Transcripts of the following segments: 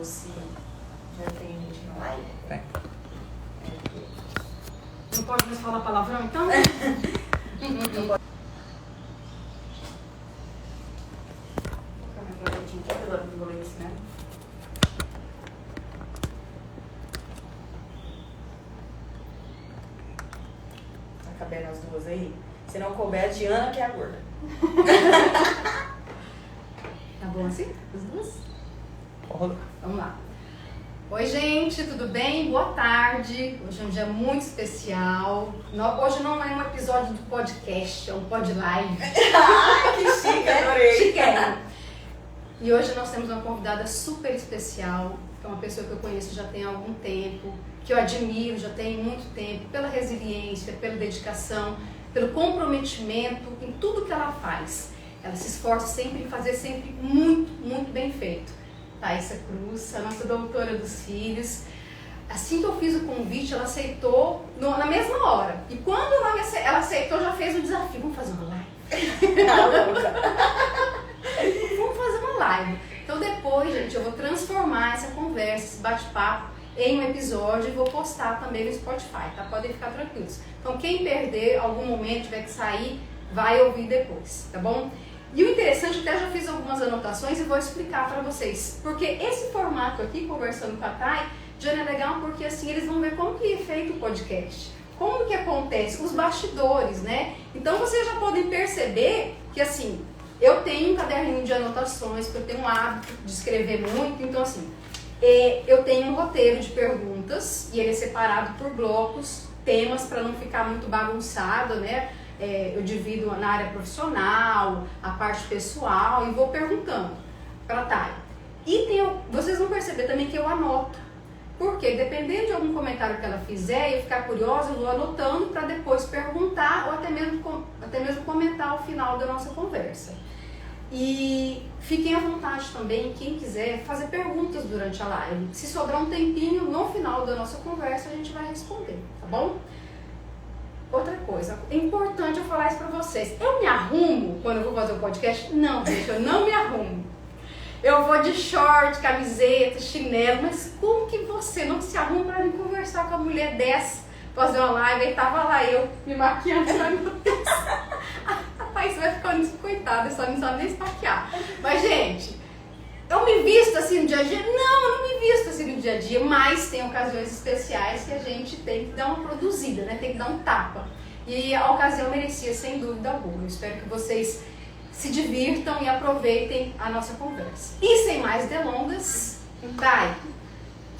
se já tem gente na live. Tem. Não pode mais falar palavrão, então? Não pode. Agora eu vou ler isso, né? Tá cabendo as duas aí? Se não couber, a Diana que é a gorda. Tá bom assim? As duas? Pode. Vamos lá. Oi, gente, tudo bem? Boa tarde. Hoje é um dia muito especial. Hoje não é um episódio do podcast, é um pod live. Ai, que chique, adorei. Chiquérrimo. E hoje nós temos uma convidada super especial, que é uma pessoa que eu conheço já tem algum tempo, que eu admiro já tem muito tempo, pela resiliência, pela dedicação, pelo comprometimento em tudo que ela faz. Ela se esforça sempre em fazer sempre muito, muito bem feito. Thaísa Cruz, a nossa doutora dos filhos. Assim que eu fiz o convite, ela aceitou na mesma hora. E quando ela aceitou, já fez o desafio. Vamos fazer uma live? Vamos fazer uma live. Então depois, gente, eu vou transformar essa conversa, esse bate-papo em um episódio e vou postar também no Spotify, tá? Podem ficar tranquilos. Então quem perder algum momento, tiver que sair, vai ouvir depois, tá bom? E o interessante, até já fiz algumas anotações e vou explicar para vocês. Porque esse formato aqui, conversando com a Thay, já é legal porque assim eles vão ver como que é feito o podcast. Como que acontece, os bastidores, né? Então vocês já podem perceber que assim, eu tenho um caderninho de anotações, porque eu tenho um hábito de escrever muito, então assim, eu tenho um roteiro de perguntas e ele é separado por blocos, temas para não ficar muito bagunçado, né? Eu divido na área profissional, a parte pessoal e vou perguntando para a Thay. E vocês vão perceber também que eu anoto. Porque dependendo de algum comentário que ela fizer e eu ficar curiosa, eu vou anotando para depois perguntar ou até mesmo comentar ao final da nossa conversa. E fiquem à vontade também, quem quiser, fazer perguntas durante a live. Se sobrar um tempinho, no final da nossa conversa, a gente vai responder, tá bom? Outra coisa, é importante eu falar isso pra vocês. Eu me arrumo quando eu vou fazer o podcast? Não, gente, eu não me arrumo. Eu vou de short, camiseta, chinelo, mas como que você não se arruma pra vir conversar com a mulher dessa, fazer uma live? Aí tava lá eu me maquiando, ai meu Deus. Rapaz, você vai ficando coitada, só não sabe nem se maquiar. Mas, gente, eu me visto assim no dia a dia? Não, eu não me visto assim no dia a dia, mas tem ocasiões especiais que a gente tem que dar uma produzida, né? Tem que dar um tapa. E a ocasião merecia, sem dúvida alguma. Eu espero que vocês se divirtam e aproveitem a nossa conversa. E sem mais delongas, Thay,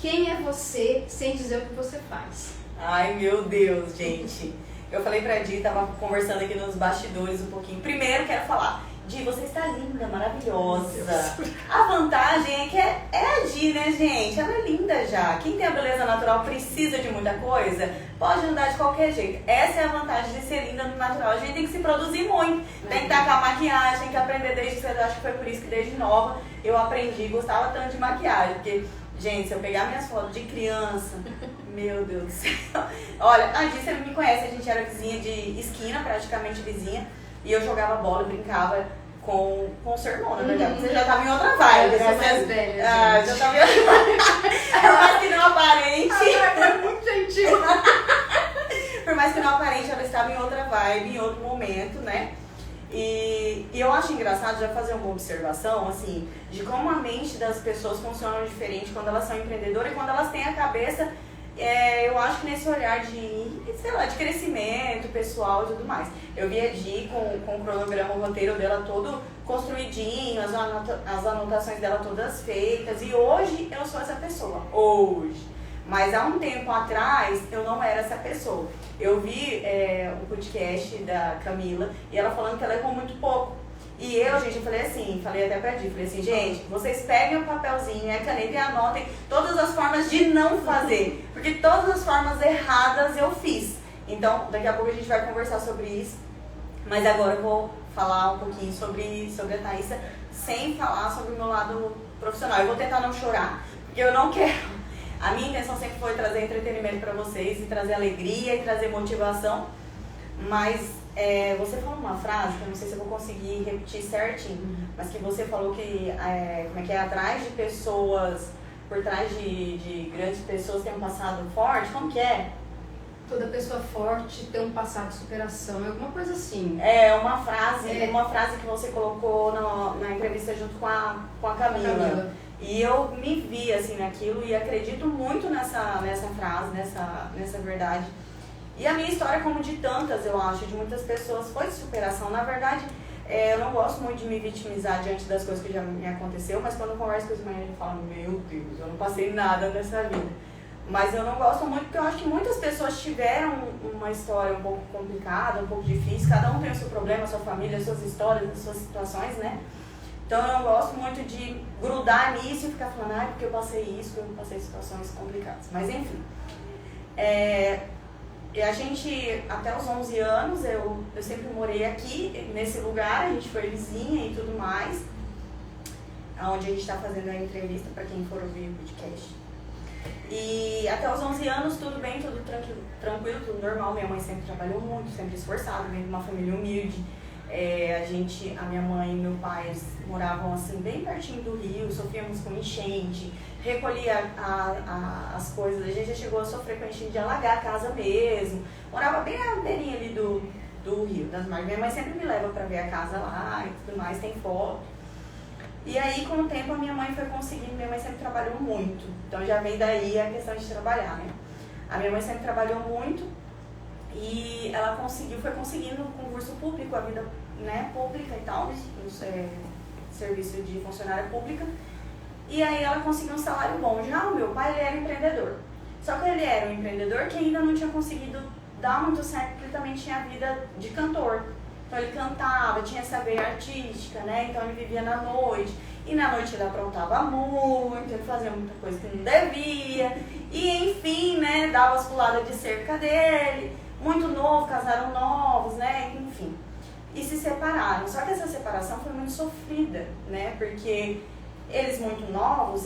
quem é você sem dizer o que você faz? Ai, meu Deus, gente. Eu falei pra Di, tava conversando aqui nos bastidores um pouquinho. Primeiro, quero falar, Di, você está linda, maravilhosa. A vantagem é que é a Di, né, gente? Ela é linda já. Quem tem a beleza natural precisa de muita coisa, pode andar de qualquer jeito. Essa é a vantagem de ser linda no natural. A gente tem que se produzir muito. Tem que estar com a maquiagem, tem que aprender desde cedo. Acho que foi por isso que desde nova eu aprendi, gostava tanto de maquiagem. Porque, gente, se eu pegar minhas fotos de criança, meu Deus do céu. Olha, a Di, você me conhece, a gente era vizinha de esquina, praticamente vizinha. E eu jogava bola, brincava com o seu irmão, na verdade. Você já tava em outra vibe. Eu sou mais velha, já tava em outra vibe. Por mais que não aparente. É muito gentil. Por mais que não aparente, ela estava em outra vibe, em outro momento, né? E eu acho engraçado já fazer uma observação, assim, de como a mente das pessoas funciona diferente quando elas são empreendedoras e quando elas têm a cabeça, eu acho que nesse olhar de, sei lá, de crescimento pessoal e tudo mais. Eu vi a Di com o cronograma, o roteiro dela todo construidinho, as anotações dela todas feitas, e hoje eu sou essa pessoa, hoje. Mas há um tempo atrás eu não era essa pessoa. Eu vi o podcast da Camila e ela falando que ela errou muito pouco. E eu, gente, eu falei até pra Di, falei assim, gente, vocês peguem o papelzinho e a caneta e anotem todas as formas de não fazer. Porque todas as formas erradas eu fiz. Então, daqui a pouco a gente vai conversar sobre isso. Mas agora eu vou falar um pouquinho sobre a Thaísa, sem falar sobre o meu lado profissional. Eu vou tentar não chorar, porque eu não quero. A minha intenção sempre foi trazer entretenimento pra vocês, e trazer alegria, e trazer motivação. Mas você falou uma frase, que eu não sei se eu vou conseguir repetir certinho, mas que você falou que, atrás de pessoas por trás de grandes pessoas que têm um passado forte? Como que é? Toda pessoa forte tem um passado de superação, é alguma coisa assim. É uma frase que você colocou na entrevista junto com a Camila. E eu me vi assim naquilo e acredito muito nessa frase, nessa verdade. E a minha história, como de tantas, eu acho, de muitas pessoas, foi de superação. Na verdade, eu não gosto muito de me vitimizar diante das coisas que já me aconteceu, mas quando eu converso com os meninos, eu falo, meu Deus, eu não passei nada nessa vida. Mas eu não gosto muito porque eu acho que muitas pessoas tiveram uma história um pouco complicada, um pouco difícil. Cada um tem o seu problema, a sua família, as suas histórias, as suas situações, né? Então eu não gosto muito de grudar nisso e ficar falando, porque eu passei isso, porque eu passei situações complicadas. Mas enfim. E a gente, até os 11 anos, eu sempre morei aqui, nesse lugar, a gente foi vizinha e tudo mais. Onde a gente está fazendo a entrevista para quem for ouvir o podcast. E até os 11 anos, tudo bem, tudo tranquilo, tudo normal. Minha mãe sempre trabalhou muito, sempre esforçada, vem de uma família humilde. A minha mãe e meu pai moravam assim, bem pertinho do rio, sofríamos com enchente, recolhia as coisas. A gente já chegou a sofrer com enchente de alagar a casa mesmo. Morava bem na beirinha ali do rio, das margens. Minha mãe sempre me leva para ver a casa lá e tudo mais, tem foto. E aí, com o tempo, a minha mãe foi conseguindo, minha mãe sempre trabalhou muito, então já vem daí a questão de trabalhar, né? A minha mãe sempre trabalhou muito e ela foi conseguindo concurso público, a vida, né, pública e tal, serviço de funcionária pública, e aí ela conseguiu um salário bom. Já o meu pai, ele era empreendedor, só que ele era um empreendedor que ainda não tinha conseguido dar muito certo, porque ele também tinha a vida de cantor. Então ele cantava, tinha essa veia artística, né? Então ele vivia na noite. E na noite ele aprontava muito, ele fazia muita coisa que não devia. E enfim, né? Dava as puladas de cerca dele. Muito novo, casaram novos, né? Enfim. E se separaram. Só que essa separação foi muito sofrida, né? Porque eles muito novos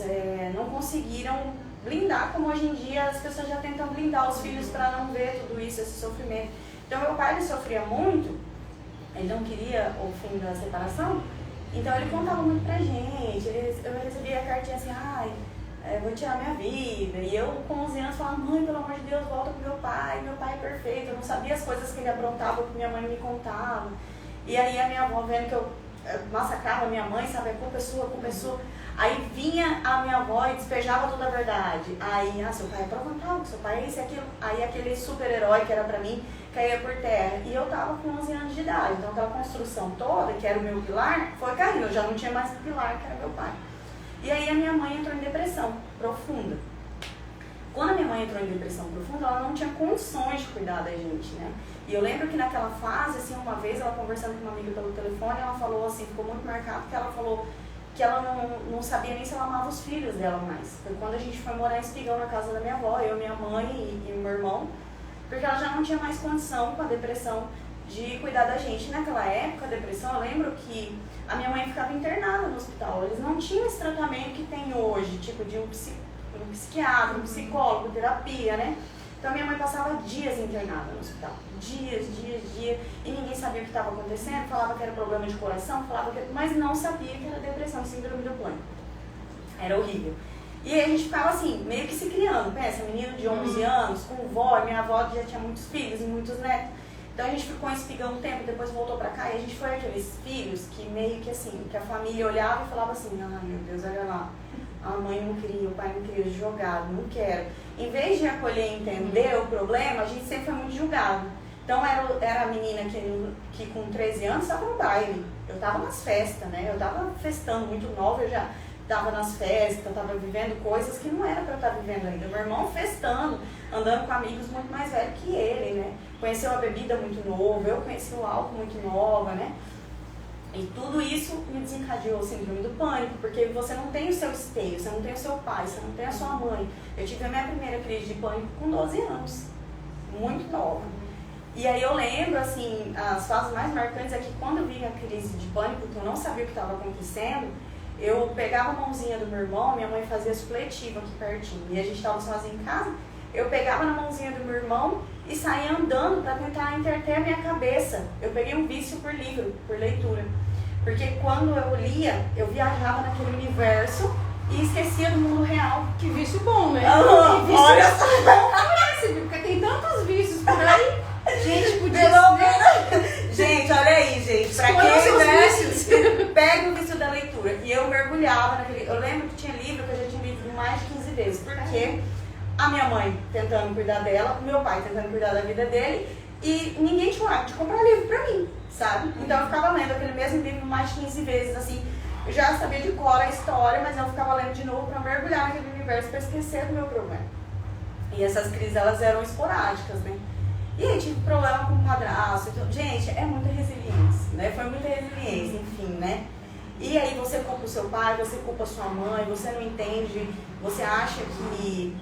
não conseguiram blindar, como hoje em dia as pessoas já tentam blindar os filhos para não ver tudo isso, esse sofrimento. Então meu pai, ele sofria muito. Ele não queria o fim da separação, então ele contava muito pra gente. Eu recebia a cartinha assim, vou tirar minha vida. E eu, com 11 anos, falava, mãe, pelo amor de Deus, volta pro meu pai é perfeito. Eu não sabia as coisas que ele aprontava, que minha mãe me contava. E aí a minha avó, vendo que eu massacrava a minha mãe, sabe, a culpa é sua, a culpa é sua. Aí vinha a minha avó e despejava toda a verdade. Aí, seu pai é aprontava, seu pai é isso e aquilo. Aí aquele super-herói que era pra mim, caía por terra. E eu tava com 11 anos de idade. Então aquela construção toda, que era o meu pilar, foi caindo. Eu já não tinha mais pilar, que era meu pai. E aí a minha mãe entrou em depressão profunda. Quando a minha mãe entrou em depressão profunda, ela não tinha condições de cuidar da gente, né? E eu lembro que naquela fase, assim, uma vez, ela conversando com uma amiga pelo telefone, ela falou assim, ficou muito marcado, que ela falou que ela não sabia nem se ela amava os filhos dela mais. Foi quando a gente foi morar em Espigão, na casa da minha avó, eu, minha mãe e o meu irmão, porque ela já não tinha mais condição com a depressão de cuidar da gente. Naquela época, a depressão, eu lembro que a minha mãe ficava internada no hospital. Eles não tinham esse tratamento que tem hoje, tipo de um psiquiatra, um psicólogo, terapia, né? Então minha mãe passava dias internada no hospital. Dias. E ninguém sabia o que estava acontecendo, falava que era problema de coração, mas não sabia que era depressão, síndrome do pânico. Era horrível. E aí a gente ficava assim, meio que se criando, pensa, menino de 11 anos, com vó, minha avó já tinha muitos filhos e muitos netos. Então a gente ficou em Espigão um tempo, depois voltou pra cá e a gente foi aqueles filhos que meio que assim, que a família olhava e falava assim, meu Deus, olha lá, a mãe não queria, o pai não queria, jogado, não quero. Em vez de acolher e entender o problema, a gente sempre foi muito julgado. Então era a menina que com 13 anos estava no baile, eu estava nas festas, né? Eu estava festando muito nova, eu já estava nas festas, eu estava vivendo coisas que não era para eu estar vivendo ainda. Meu irmão festando, andando com amigos muito mais velhos que ele, né? Conheceu a bebida muito nova, eu conheci o álcool muito nova, né? E tudo isso me desencadeou o síndrome do pânico, porque você não tem o seu esteio, você não tem o seu pai, você não tem a sua mãe. Eu tive a minha primeira crise de pânico com 12 anos, muito nova. E aí eu lembro, assim, as fases mais marcantes é que quando eu vi a crise de pânico, que eu não sabia o que estava acontecendo, eu pegava a mãozinha do meu irmão, minha mãe fazia supletivo aqui pertinho, e a gente estava sozinho em casa, eu pegava na mãozinha do meu irmão e saía andando para tentar interter a minha cabeça. Eu peguei um vício por livro, por leitura. Porque quando eu lia, eu viajava naquele universo e esquecia do mundo real. né? Olha só. Porque tem tantos vícios por aí. Gente, podia ser. Gente, olha aí, gente. Pra quem, né? Pega o vício da leitura. E eu mergulhava naquele. Eu lembro que tinha livro que eu já tinha lido mais de 15 vezes. Porque a minha mãe tentando cuidar dela, o meu pai tentando cuidar da vida dele. E ninguém tinha coragem de comprar livro pra mim, sabe? Então eu ficava lendo aquele mesmo livro mais de 15 vezes, assim. Eu já sabia de cor a história, mas eu ficava lendo de novo pra mergulhar naquele universo, pra esquecer do meu problema. E essas crises, elas eram esporádicas, né? E aí tive problema com o padrasto. Então, gente, é muita resiliência, né? Foi muita resiliência, enfim, né? E aí você culpa o seu pai, você culpa a sua mãe, você não entende, você acha que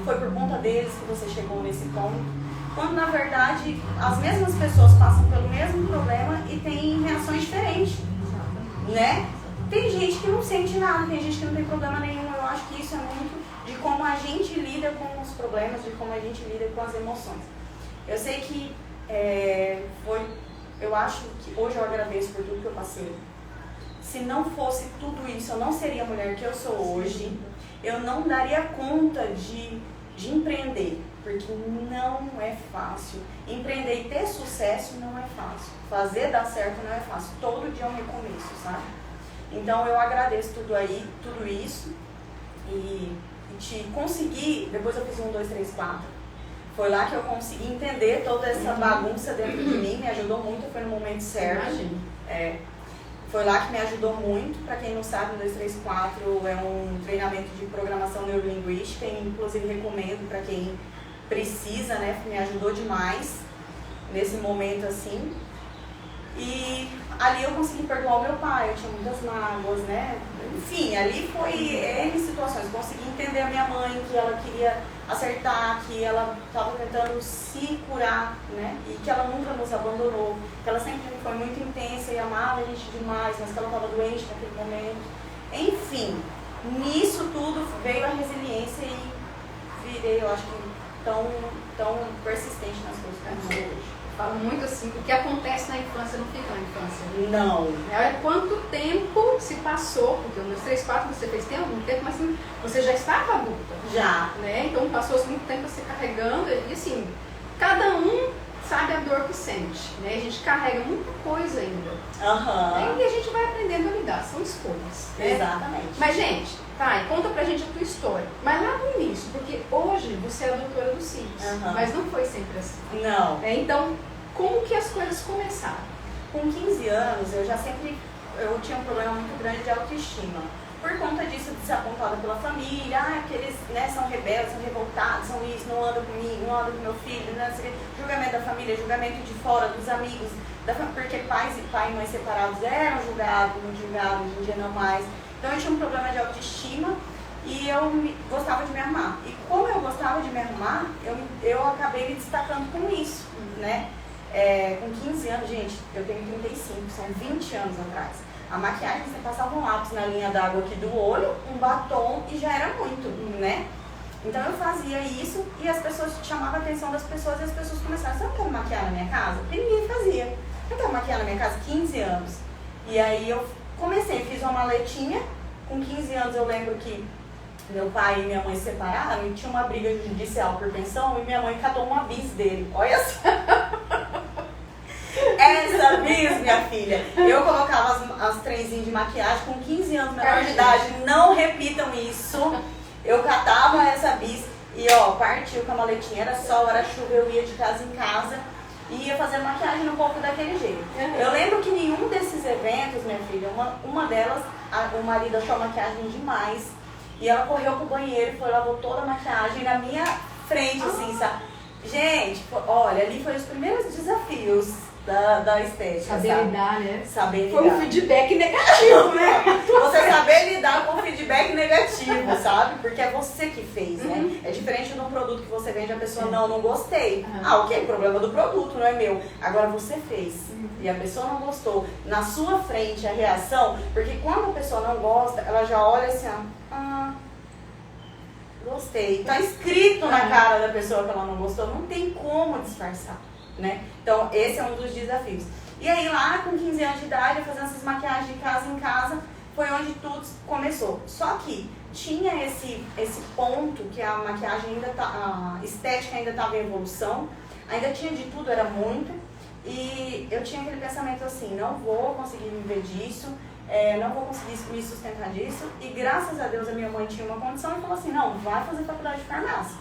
foi por conta deles que você chegou nesse ponto. Quando, na verdade, as mesmas pessoas passam pelo mesmo problema e têm reações diferentes, né? Tem gente que não sente nada, tem gente que não tem problema nenhum. Eu acho que isso é muito de como a gente lida com os problemas, de como a gente lida com as emoções. Eu sei que eu acho que hoje eu agradeço por tudo que eu passei. Se não fosse tudo isso, eu não seria a mulher que eu sou hoje. Eu não daria conta de empreender, porque não é fácil. Empreender e ter sucesso não é fácil. Fazer dar certo não é fácil. Todo dia é um recomeço, sabe? Então eu agradeço tudo isso e te consegui, depois eu fiz 1, 2, 3, 4. Foi lá que eu consegui entender toda essa bagunça dentro de mim, me ajudou muito, foi no momento certo. Imagina. Foi lá que me ajudou muito. Para quem não sabe, o 234 é um treinamento de programação neurolinguística e inclusive recomendo para quem precisa, né? Me ajudou demais nesse momento assim. E ali eu consegui perdoar o meu pai, eu tinha muitas mágoas, né? Enfim, ali foi N situações. Consegui entender a minha mãe, que ela queria acertar, que ela estava tentando se curar, né? E que ela nunca nos abandonou, que ela sempre foi muito intensa e amava a gente demais, mas que ela estava doente naquele momento. Enfim, nisso tudo veio a resiliência e virei, eu acho que, tão persistente nas coisas que eu sou hoje. Falo muito assim, o que acontece na infância não fica na infância. Não. Olha quanto tempo se passou, porque o 234 você fez tem algum tempo, mas assim, você já estava adulta. Já. Né? Então passou-se muito tempo se carregando e assim, cada um sabe a dor que sente. Né? A gente carrega muita coisa ainda. Uhum. E a gente vai aprendendo a lidar, são escolhas. Né? Exatamente. Mas gente, tá, conta pra gente a tua história. Mas lá no início, porque hoje você é a doutora dos cílios, mas não foi sempre assim. Não. Então, como que as coisas começaram? Com 15 anos, eu tinha um problema muito grande de autoestima. Por conta disso, desapontada pela família, porque eles, né, são rebeldes, são revoltados, são isso, não andam comigo, não andam com meu filho, né, julgamento da família, julgamento de fora, dos amigos, porque pai e mãe separados eram julgados, hoje em dia não mais. Então eu tinha um problema de autoestima e eu gostava de me arrumar. E como eu gostava de me arrumar, eu acabei me destacando com isso, né? Com 15 anos, gente, eu tenho 35, são 20 anos atrás. A maquiagem, você passava um lápis na linha d'água aqui do olho, um batom e já era muito, né? Então eu fazia isso e as pessoas chamavam a atenção das pessoas e as pessoas começaram, você não quer maquiar na minha casa? Porque ninguém fazia. Eu quero maquiar na minha casa 15 anos. E aí eu comecei, fiz uma maletinha. Com 15 anos eu lembro que meu pai e minha mãe se separaram e tinha uma briga judicial por pensão e minha mãe catou uma bis dele. Olha só! Essa bis, minha filha, eu colocava as trenzinhas de maquiagem com 15 anos, menor de idade, não repitam isso. Eu catava essa bis e ó, partiu com a maletinha, era sol, era chuva, eu ia de casa em casa e ia fazendo maquiagem no corpo daquele jeito. Eu lembro que nenhum desses eventos, minha filha, uma delas, o marido achou a maquiagem demais e ela correu pro banheiro e foi, lavou toda a maquiagem na minha frente, assim, sabe? Gente, olha, ali foi os primeiros desafios da estética. Saber lidar, né? Saber lidar. Foi um feedback negativo, né? Você saber lidar com feedback negativo, sabe? Porque é você que fez, né? É diferente de um produto que você vende e a pessoa, não gostei. Ok, problema do produto, não é meu. Agora você fez e a pessoa não gostou. Na sua frente a reação, porque quando a pessoa não gosta, ela já olha assim, gostei. Tá escrito na cara da pessoa que ela não gostou, não tem como disfarçar, né? Então esse é um dos desafios. E aí lá com 15 anos de idade, fazendo essas maquiagens de casa em casa, foi onde tudo começou. Só que tinha esse ponto que a maquiagem ainda a estética ainda estava em evolução, ainda tinha de tudo, era muito, e eu tinha aquele pensamento assim, não vou conseguir viver disso, não vou conseguir me sustentar disso, e graças a Deus a minha mãe tinha uma condição e falou assim, não, vai fazer faculdade de farmácia,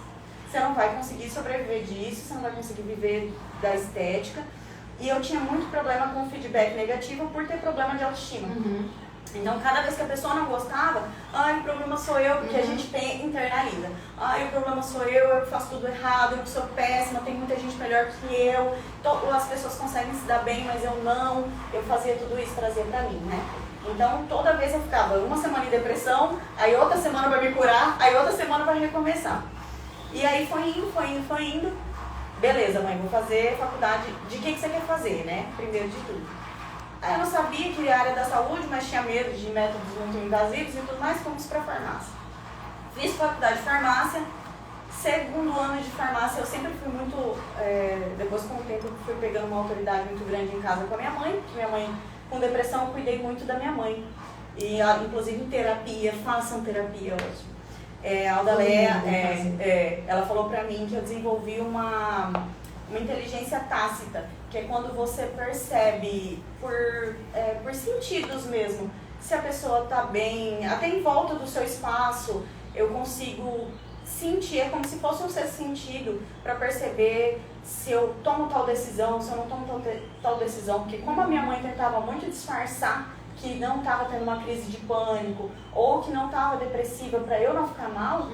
você não vai conseguir sobreviver disso, você não vai conseguir viver da estética, e eu tinha muito problema com feedback negativo por ter problema de autoestima. Uhum. Então, cada vez que a pessoa não gostava, o problema sou eu, porque a gente internaliza. O problema sou eu que faço tudo errado, eu sou péssima, tem muita gente melhor que eu, as pessoas conseguem se dar bem, mas eu não. Eu fazia tudo isso, trazia pra mim, né? Então, toda vez eu ficava uma semana em depressão, aí outra semana pra me curar, aí outra semana pra recomeçar. E aí foi indo. Beleza, mãe, vou fazer faculdade. De que você quer fazer, né? Primeiro de tudo. Aí eu não sabia que era área da saúde, mas tinha medo de métodos muito invasivos e tudo mais, fomos para farmácia. Fiz faculdade de farmácia, segundo ano de farmácia eu sempre fui muito, depois com o tempo eu fui pegando uma autoridade muito grande em casa com a minha mãe, porque minha mãe com depressão eu cuidei muito da minha mãe. E inclusive em terapia, façam terapia hoje. A Aldaléa, ela falou pra mim que eu desenvolvi uma inteligência tácita, que é quando você percebe por sentidos mesmo, se a pessoa tá bem, até em volta do seu espaço, eu consigo sentir, é como se fosse um sexto sentido para perceber se eu tomo tal decisão, se eu não tomo tal decisão, porque como a minha mãe tentava muito disfarçar que não estava tendo uma crise de pânico ou que não estava depressiva para eu não ficar mal,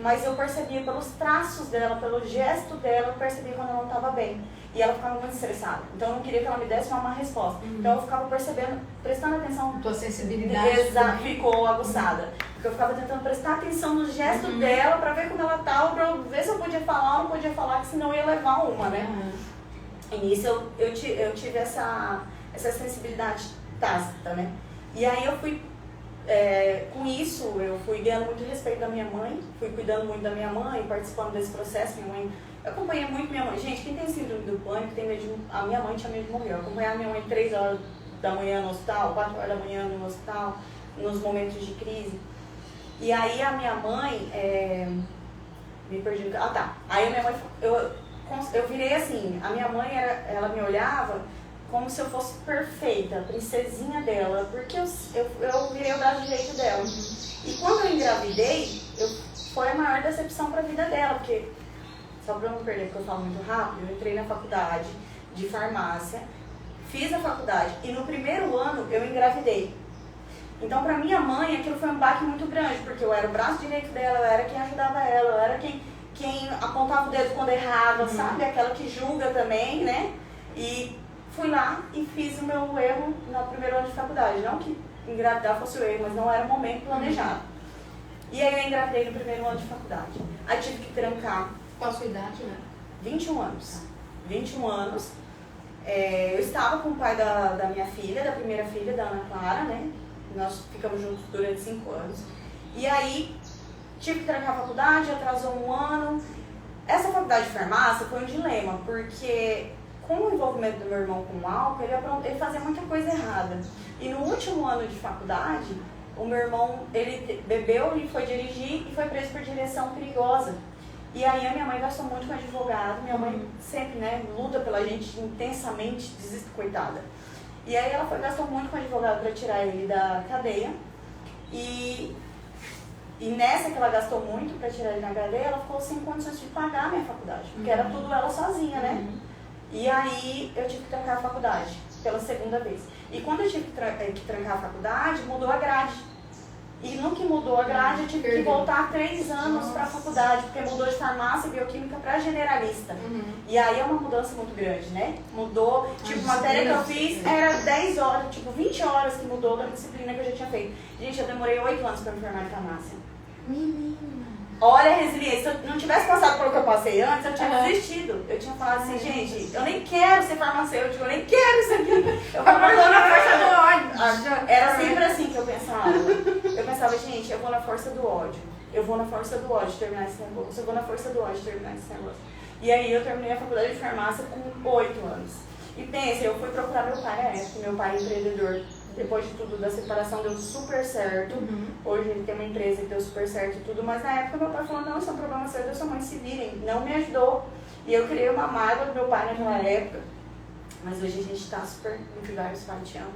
mas eu percebia pelos traços dela, pelo gesto dela, eu percebia quando ela não estava bem. E ela ficava muito estressada. Então eu não queria que ela me desse uma má resposta. Então eu ficava percebendo, prestando atenção. Tua sensibilidade ficou aguçada. Porque eu ficava tentando prestar atenção no gesto dela para ver como ela estava, para ver se eu podia falar ou não podia falar, que senão eu ia levar uma, né? E nisso eu tive essa sensibilidade tácita, né? E aí eu fui, com isso, eu fui ganhando muito respeito da minha mãe, fui cuidando muito da minha mãe, participando desse processo. Minha mãe, eu acompanhei muito minha mãe. Gente, quem tem síndrome do pânico tem medo de... A minha mãe tinha medo de morrer. Eu acompanhava minha mãe 3 horas da manhã no hospital, 4 horas da manhã no hospital, nos momentos de crise. E aí a minha mãe, me perdi no... Aí a minha mãe, eu virei assim, a minha mãe, ela me olhava como se eu fosse perfeita, a princesinha dela, porque eu virei o braço direito dela. E quando eu engravidei, foi a maior decepção para a vida dela, porque, só para eu não perder, porque eu falo muito rápido, eu entrei na faculdade de farmácia, fiz a faculdade, e no primeiro ano eu engravidei. Então, para minha mãe, aquilo foi um baque muito grande, porque eu era o braço direito dela, eu era quem ajudava ela, eu era quem apontava o dedo quando errava, sabe? Aquela que julga também, né? E fui lá e fiz o meu erro no primeiro ano de faculdade. Não que engravidar fosse o erro, mas não era o momento planejado. E aí eu engravidei no primeiro ano de faculdade. Aí tive que trancar. Qual a sua idade, né? 21 anos. 21 anos. Eu estava com o pai da minha filha, da primeira filha, da Ana Clara, né? Nós ficamos juntos durante 5 anos. E aí tive que trancar a faculdade, atrasou 1 ano. Essa faculdade de farmácia foi um dilema, porque com o envolvimento do meu irmão com o álcool, ele fazia muita coisa errada. E no último ano de faculdade, o meu irmão, ele bebeu e foi dirigir e foi preso por direção perigosa. E aí a minha mãe gastou muito com advogado, minha mãe sempre, né, luta pela gente intensamente, coitada. E aí ela gastou muito com advogado para tirar ele da cadeia. E nessa que ela gastou muito para tirar ele da cadeia, ela ficou sem condições de pagar a minha faculdade, porque era tudo ela sozinha, né? E aí eu tive que trancar a faculdade pela segunda vez. E quando eu tive que trancar a faculdade, mudou a grade. E no que mudou a grade, eu tive que voltar 3 anos para a faculdade, porque mudou de farmácia e bioquímica para generalista. E aí é uma mudança muito grande, né? Mudou, tipo, matéria que eu fiz era 10 horas, tipo, 20 horas que mudou da disciplina que eu já tinha feito. Gente, eu demorei 8 anos para me formar em farmácia. Olha a resiliência, se eu não tivesse passado pelo que eu passei antes, eu tinha desistido. Eu tinha falado assim, gente, eu nem quero ser farmacêutico, eu nem quero isso aqui. Eu vou na força do ódio. Era sempre assim que eu pensava. Eu pensava, gente, eu vou na força do ódio. Eu vou na força do ódio terminar esse negócio. Eu vou na força do ódio terminar esse negócio. E aí eu terminei a faculdade de farmácia com 8 anos. E pensa, eu fui procurar meu pai na época, meu pai é empreendedor depois de tudo, da separação, deu super certo. Hoje ele tem uma empresa que deu super certo e tudo, mas na época meu pai falou, não, isso é um problema seu, da sua mãe, se virem. Não me ajudou. E eu criei uma mágoa do meu pai naquela época. Mas hoje a gente tá super em vários pai, te amo.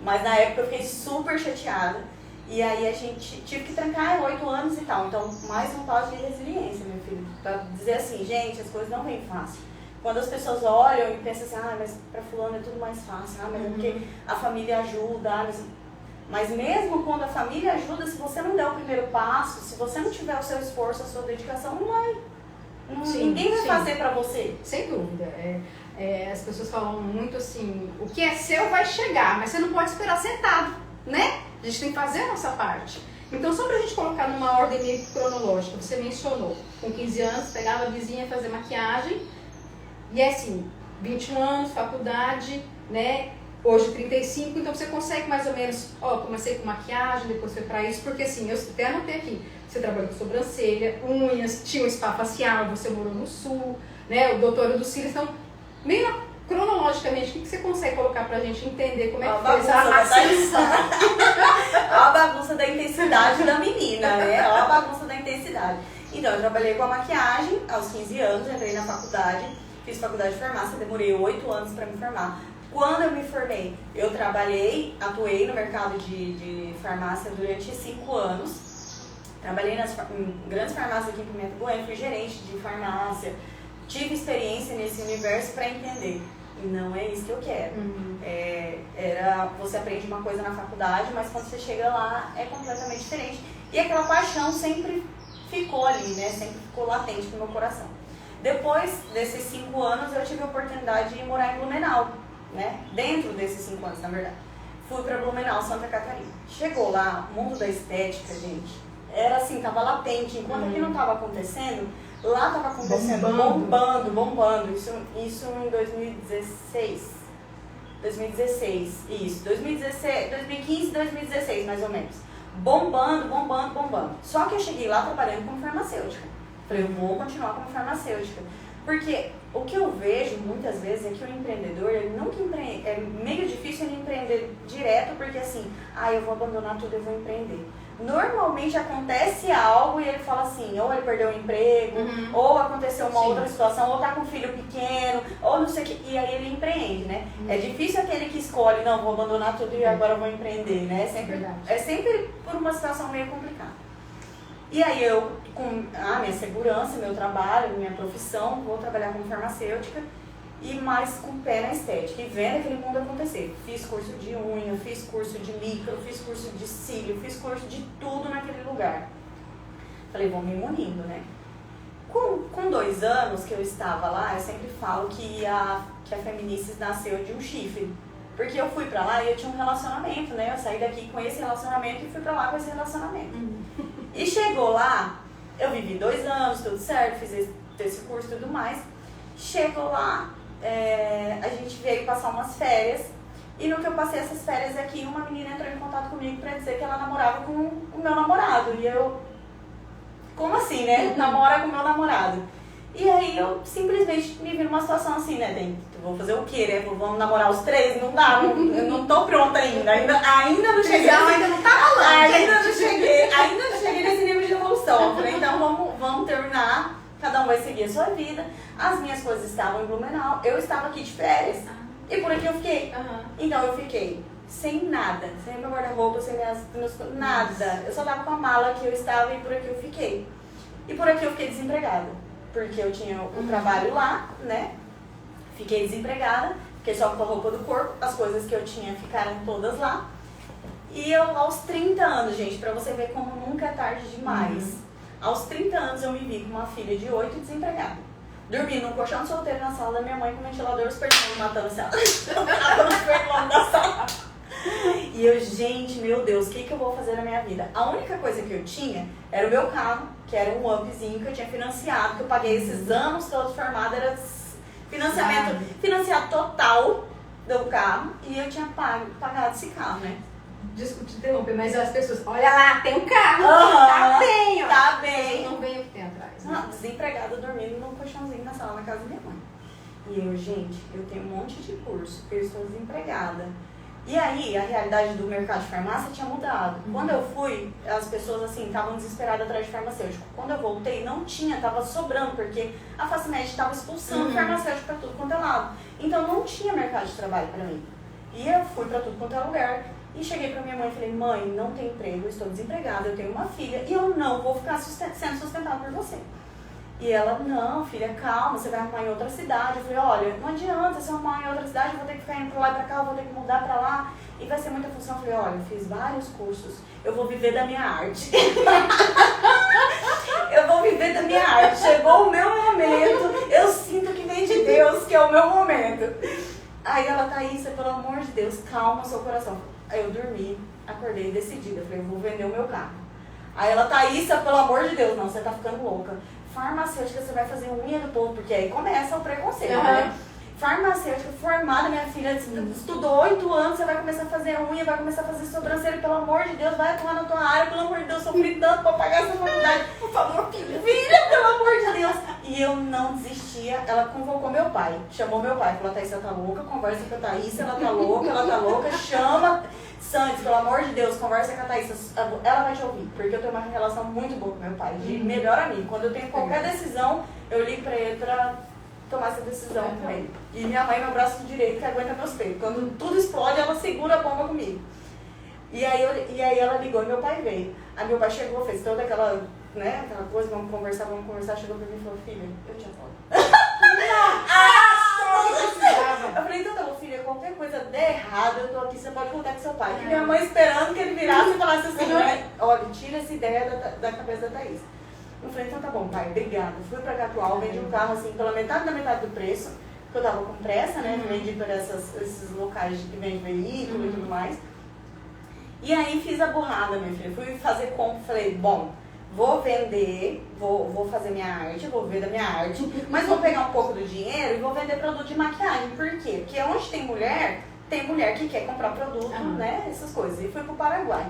Mas na época eu fiquei super chateada. E aí a gente tive que trancar 8 anos e tal. Então, mais um passo de resiliência, meu filho. Pra dizer assim, gente, as coisas não vêm fácil. Quando as pessoas olham e pensam assim, ah, mas pra fulano é tudo mais fácil, ah, mas é porque a família ajuda, ah, mas mesmo quando a família ajuda, se você não der o primeiro passo, se você não tiver o seu esforço, a sua dedicação, não vai. Ninguém vai fazer pra você. Sem dúvida. As pessoas falam muito assim, o que é seu vai chegar, mas você não pode esperar sentado, né? A gente tem que fazer a nossa parte. Então, só pra gente colocar numa ordem meio cronológica, você mencionou, com 15 anos, pegava a vizinha fazer maquiagem, e é assim, 21 anos, faculdade, né? Hoje 35, então você consegue mais ou menos, comecei com maquiagem, depois foi pra isso, porque assim, eu até anotei aqui, você trabalhou com sobrancelha, unhas, tinha um spa facial, você morou no sul, né? O doutor dos cílios, então, meio cronologicamente, o que você consegue colocar pra gente entender como é que fez a ascensão? Olha a bagunça da intensidade da menina, né? Olha a bagunça da intensidade. Então, eu trabalhei com a maquiagem aos 15 anos, entrei na faculdade, fiz faculdade de farmácia, demorei 8 anos pra me formar. Quando eu me formei, eu atuei no mercado de farmácia durante 5 anos. Trabalhei em grandes farmácias aqui em Pimenta Bueno, fui gerente de farmácia. Tive experiência nesse universo para entender. E não é isso que eu quero. Você aprende uma coisa na faculdade, mas quando você chega lá é completamente diferente. E aquela paixão sempre ficou ali, né? Sempre ficou latente no meu coração. Depois desses 5 anos, eu tive a oportunidade de morar em Blumenau, né? Dentro desses 5 anos, na verdade. Fui para Blumenau, Santa Catarina. Chegou lá, o mundo da estética, gente, era assim, tava latente. Enquanto aqui não tava acontecendo, lá tava acontecendo, bombando. Isso em 2016. 2016, isso. 2016, 2015, 2016, mais ou menos. Bombando. Só que eu cheguei lá trabalhando como farmacêutica. Falei, eu vou continuar como farmacêutica. Porque o que eu vejo muitas vezes é que o empreendedor, ele nunca é meio difícil ele empreender direto, porque assim, eu vou abandonar tudo, eu vou empreender. Normalmente acontece algo e ele fala assim, ou ele perdeu o emprego, ou aconteceu uma outra situação, ou tá com um filho pequeno, ou não sei o que, e aí ele empreende, né? É difícil aquele que escolhe, não, vou abandonar tudo e agora vou empreender, né? É sempre por uma situação meio complicada. E aí eu, com a minha segurança, meu trabalho, minha profissão, vou trabalhar como farmacêutica, e mais com o pé na estética, e vendo aquele mundo acontecer. Fiz curso de unha, fiz curso de micro, fiz curso de cílio, fiz curso de tudo naquele lugar. Falei, vou me munindo, né? Com 2 anos que eu estava lá, eu sempre falo que a Feminices nasceu de um chifre. Porque eu fui pra lá e eu tinha um relacionamento, né? Eu saí daqui com esse relacionamento e fui pra lá com esse relacionamento. E chegou lá, eu vivi 2 anos, tudo certo, fiz esse curso e tudo mais. Chegou lá, a gente veio passar umas férias. E no que eu passei essas férias aqui, uma menina entrou em contato comigo pra dizer que ela namorava com o meu namorado. E eu, como assim, né? Namora com o meu namorado. E aí eu simplesmente me vi numa situação assim, né? Vou fazer o quê, né? Vamos namorar os 3? Não dá, eu não tô pronta ainda. Ainda não cheguei. Ainda não tá rolando. Ainda não cheguei nesse nível de evolução. Eu falei, então vamos terminar. Cada um vai seguir a sua vida. As minhas coisas estavam em Blumenau. Eu estava aqui de férias. E por aqui eu fiquei. Então eu fiquei sem nada. Sem meu guarda-roupa, sem nada. Eu só tava com a mala que eu estava e por aqui eu fiquei. E por aqui eu fiquei desempregada. Porque eu tinha um trabalho lá, né? Fiquei desempregada. Fiquei só com a roupa do corpo. As coisas que eu tinha ficaram todas lá. E eu, aos 30 anos, gente, pra você ver como nunca é tarde demais. Aos 30 anos eu me vi com uma filha de 8 desempregada. Dormindo num colchão solteiro na sala da minha mãe com o ventilador, os perfumes matando ela. Matando os perfumes da sala. E eu, gente, meu Deus, o que eu vou fazer na minha vida? A única coisa que eu tinha era o meu carro, que era um upzinho que eu tinha financiado, que eu paguei esses anos todos formada, era financiado total do carro, e eu tinha pagado esse carro, né? Desculpa te interromper, mas as pessoas, olha lá, tem um carro, tá bem, ó. Tá bem. Não vem o que tem atrás. Não, desempregada, dormindo num colchãozinho na sala na casa da minha mãe. E eu, gente, eu tenho um monte de curso, eu estou desempregada. E aí, a realidade do mercado de farmácia tinha mudado. Quando eu fui, as pessoas, assim, estavam desesperadas atrás de farmacêutico. Quando eu voltei, não tinha, tava sobrando, porque a Facimed estava expulsando farmacêutico para tudo quanto é lado. Então, não tinha mercado de trabalho para mim. E eu fui para tudo quanto é lugar. E cheguei para minha mãe e falei, mãe, não tenho emprego, estou desempregada, eu tenho uma filha e eu não vou ficar sendo sustentada por você. E ela, não, filha, calma, você vai arrumar em outra cidade. Eu falei, olha, não adianta, se eu arrumar em outra cidade, eu vou ter que ficar indo pra lá e pra cá, eu vou ter que mudar pra lá. E vai ser muita função. Eu falei, olha, eu fiz vários cursos, eu vou viver da minha arte. Eu vou viver da minha arte. Chegou o meu momento, eu sinto que vem de Deus, que é o meu momento. Aí ela, Thaísa, pelo amor de Deus, calma seu coração. Aí eu dormi, acordei decidida, eu falei, eu vou vender o meu carro. Aí ela, Thaísa, pelo amor de Deus, não, você tá ficando louca. Farmacêutica, você vai fazer unha do povo, porque aí começa o preconceito, né? Farmacêutica, formada, minha filha estudou 8 anos, você vai começar a fazer unha, vai começar a fazer sobrancelha, pelo amor de Deus, vai atuar na tua área, pelo amor de Deus, sofri tanto pra pagar essa faculdade. Por favor, filha, pelo amor de Deus. E eu não desistia, ela convocou meu pai, chamou meu pai, falou, Thaís, ela tá louca, conversa com a Thaís, ela tá louca, chama... Santos, pelo amor de Deus, conversa com a Thaís, ela vai te ouvir, porque eu tenho uma relação muito boa com meu pai, de melhor amigo. Quando eu tenho qualquer decisão, eu ligo pra ele pra tomar essa decisão com ele. E minha mãe é meu braço direito que aguenta meus peitos. Quando tudo explode, ela segura a bomba comigo. E aí ela ligou e meu pai veio. Aí meu pai chegou, fez toda aquela, né, aquela coisa, vamos conversar, chegou pra mim e falou, filha, eu tinha falado. Eu falei, então tá bom, filha, qualquer coisa der errado, eu tô aqui, você pode contar com seu pai. E minha mãe esperando que ele virasse e falasse assim, né? Olha, tira essa ideia da cabeça da Thaís. Eu falei, então tá bom, pai, obrigada. Fui pra Catual, vendi um carro assim pela metade do preço, porque eu tava com pressa, né? Vendi por esses locais que vende veículo e tudo mais. E aí fiz a burrada, minha filha. Fui fazer compra, falei, bom, vou vender, vou fazer minha arte, vou viver da minha arte, mas vou pegar um pouco do dinheiro e vou vender produto de maquiagem. Por quê? Porque onde tem mulher que quer comprar produto, né? Essas coisas. E fui pro Paraguai.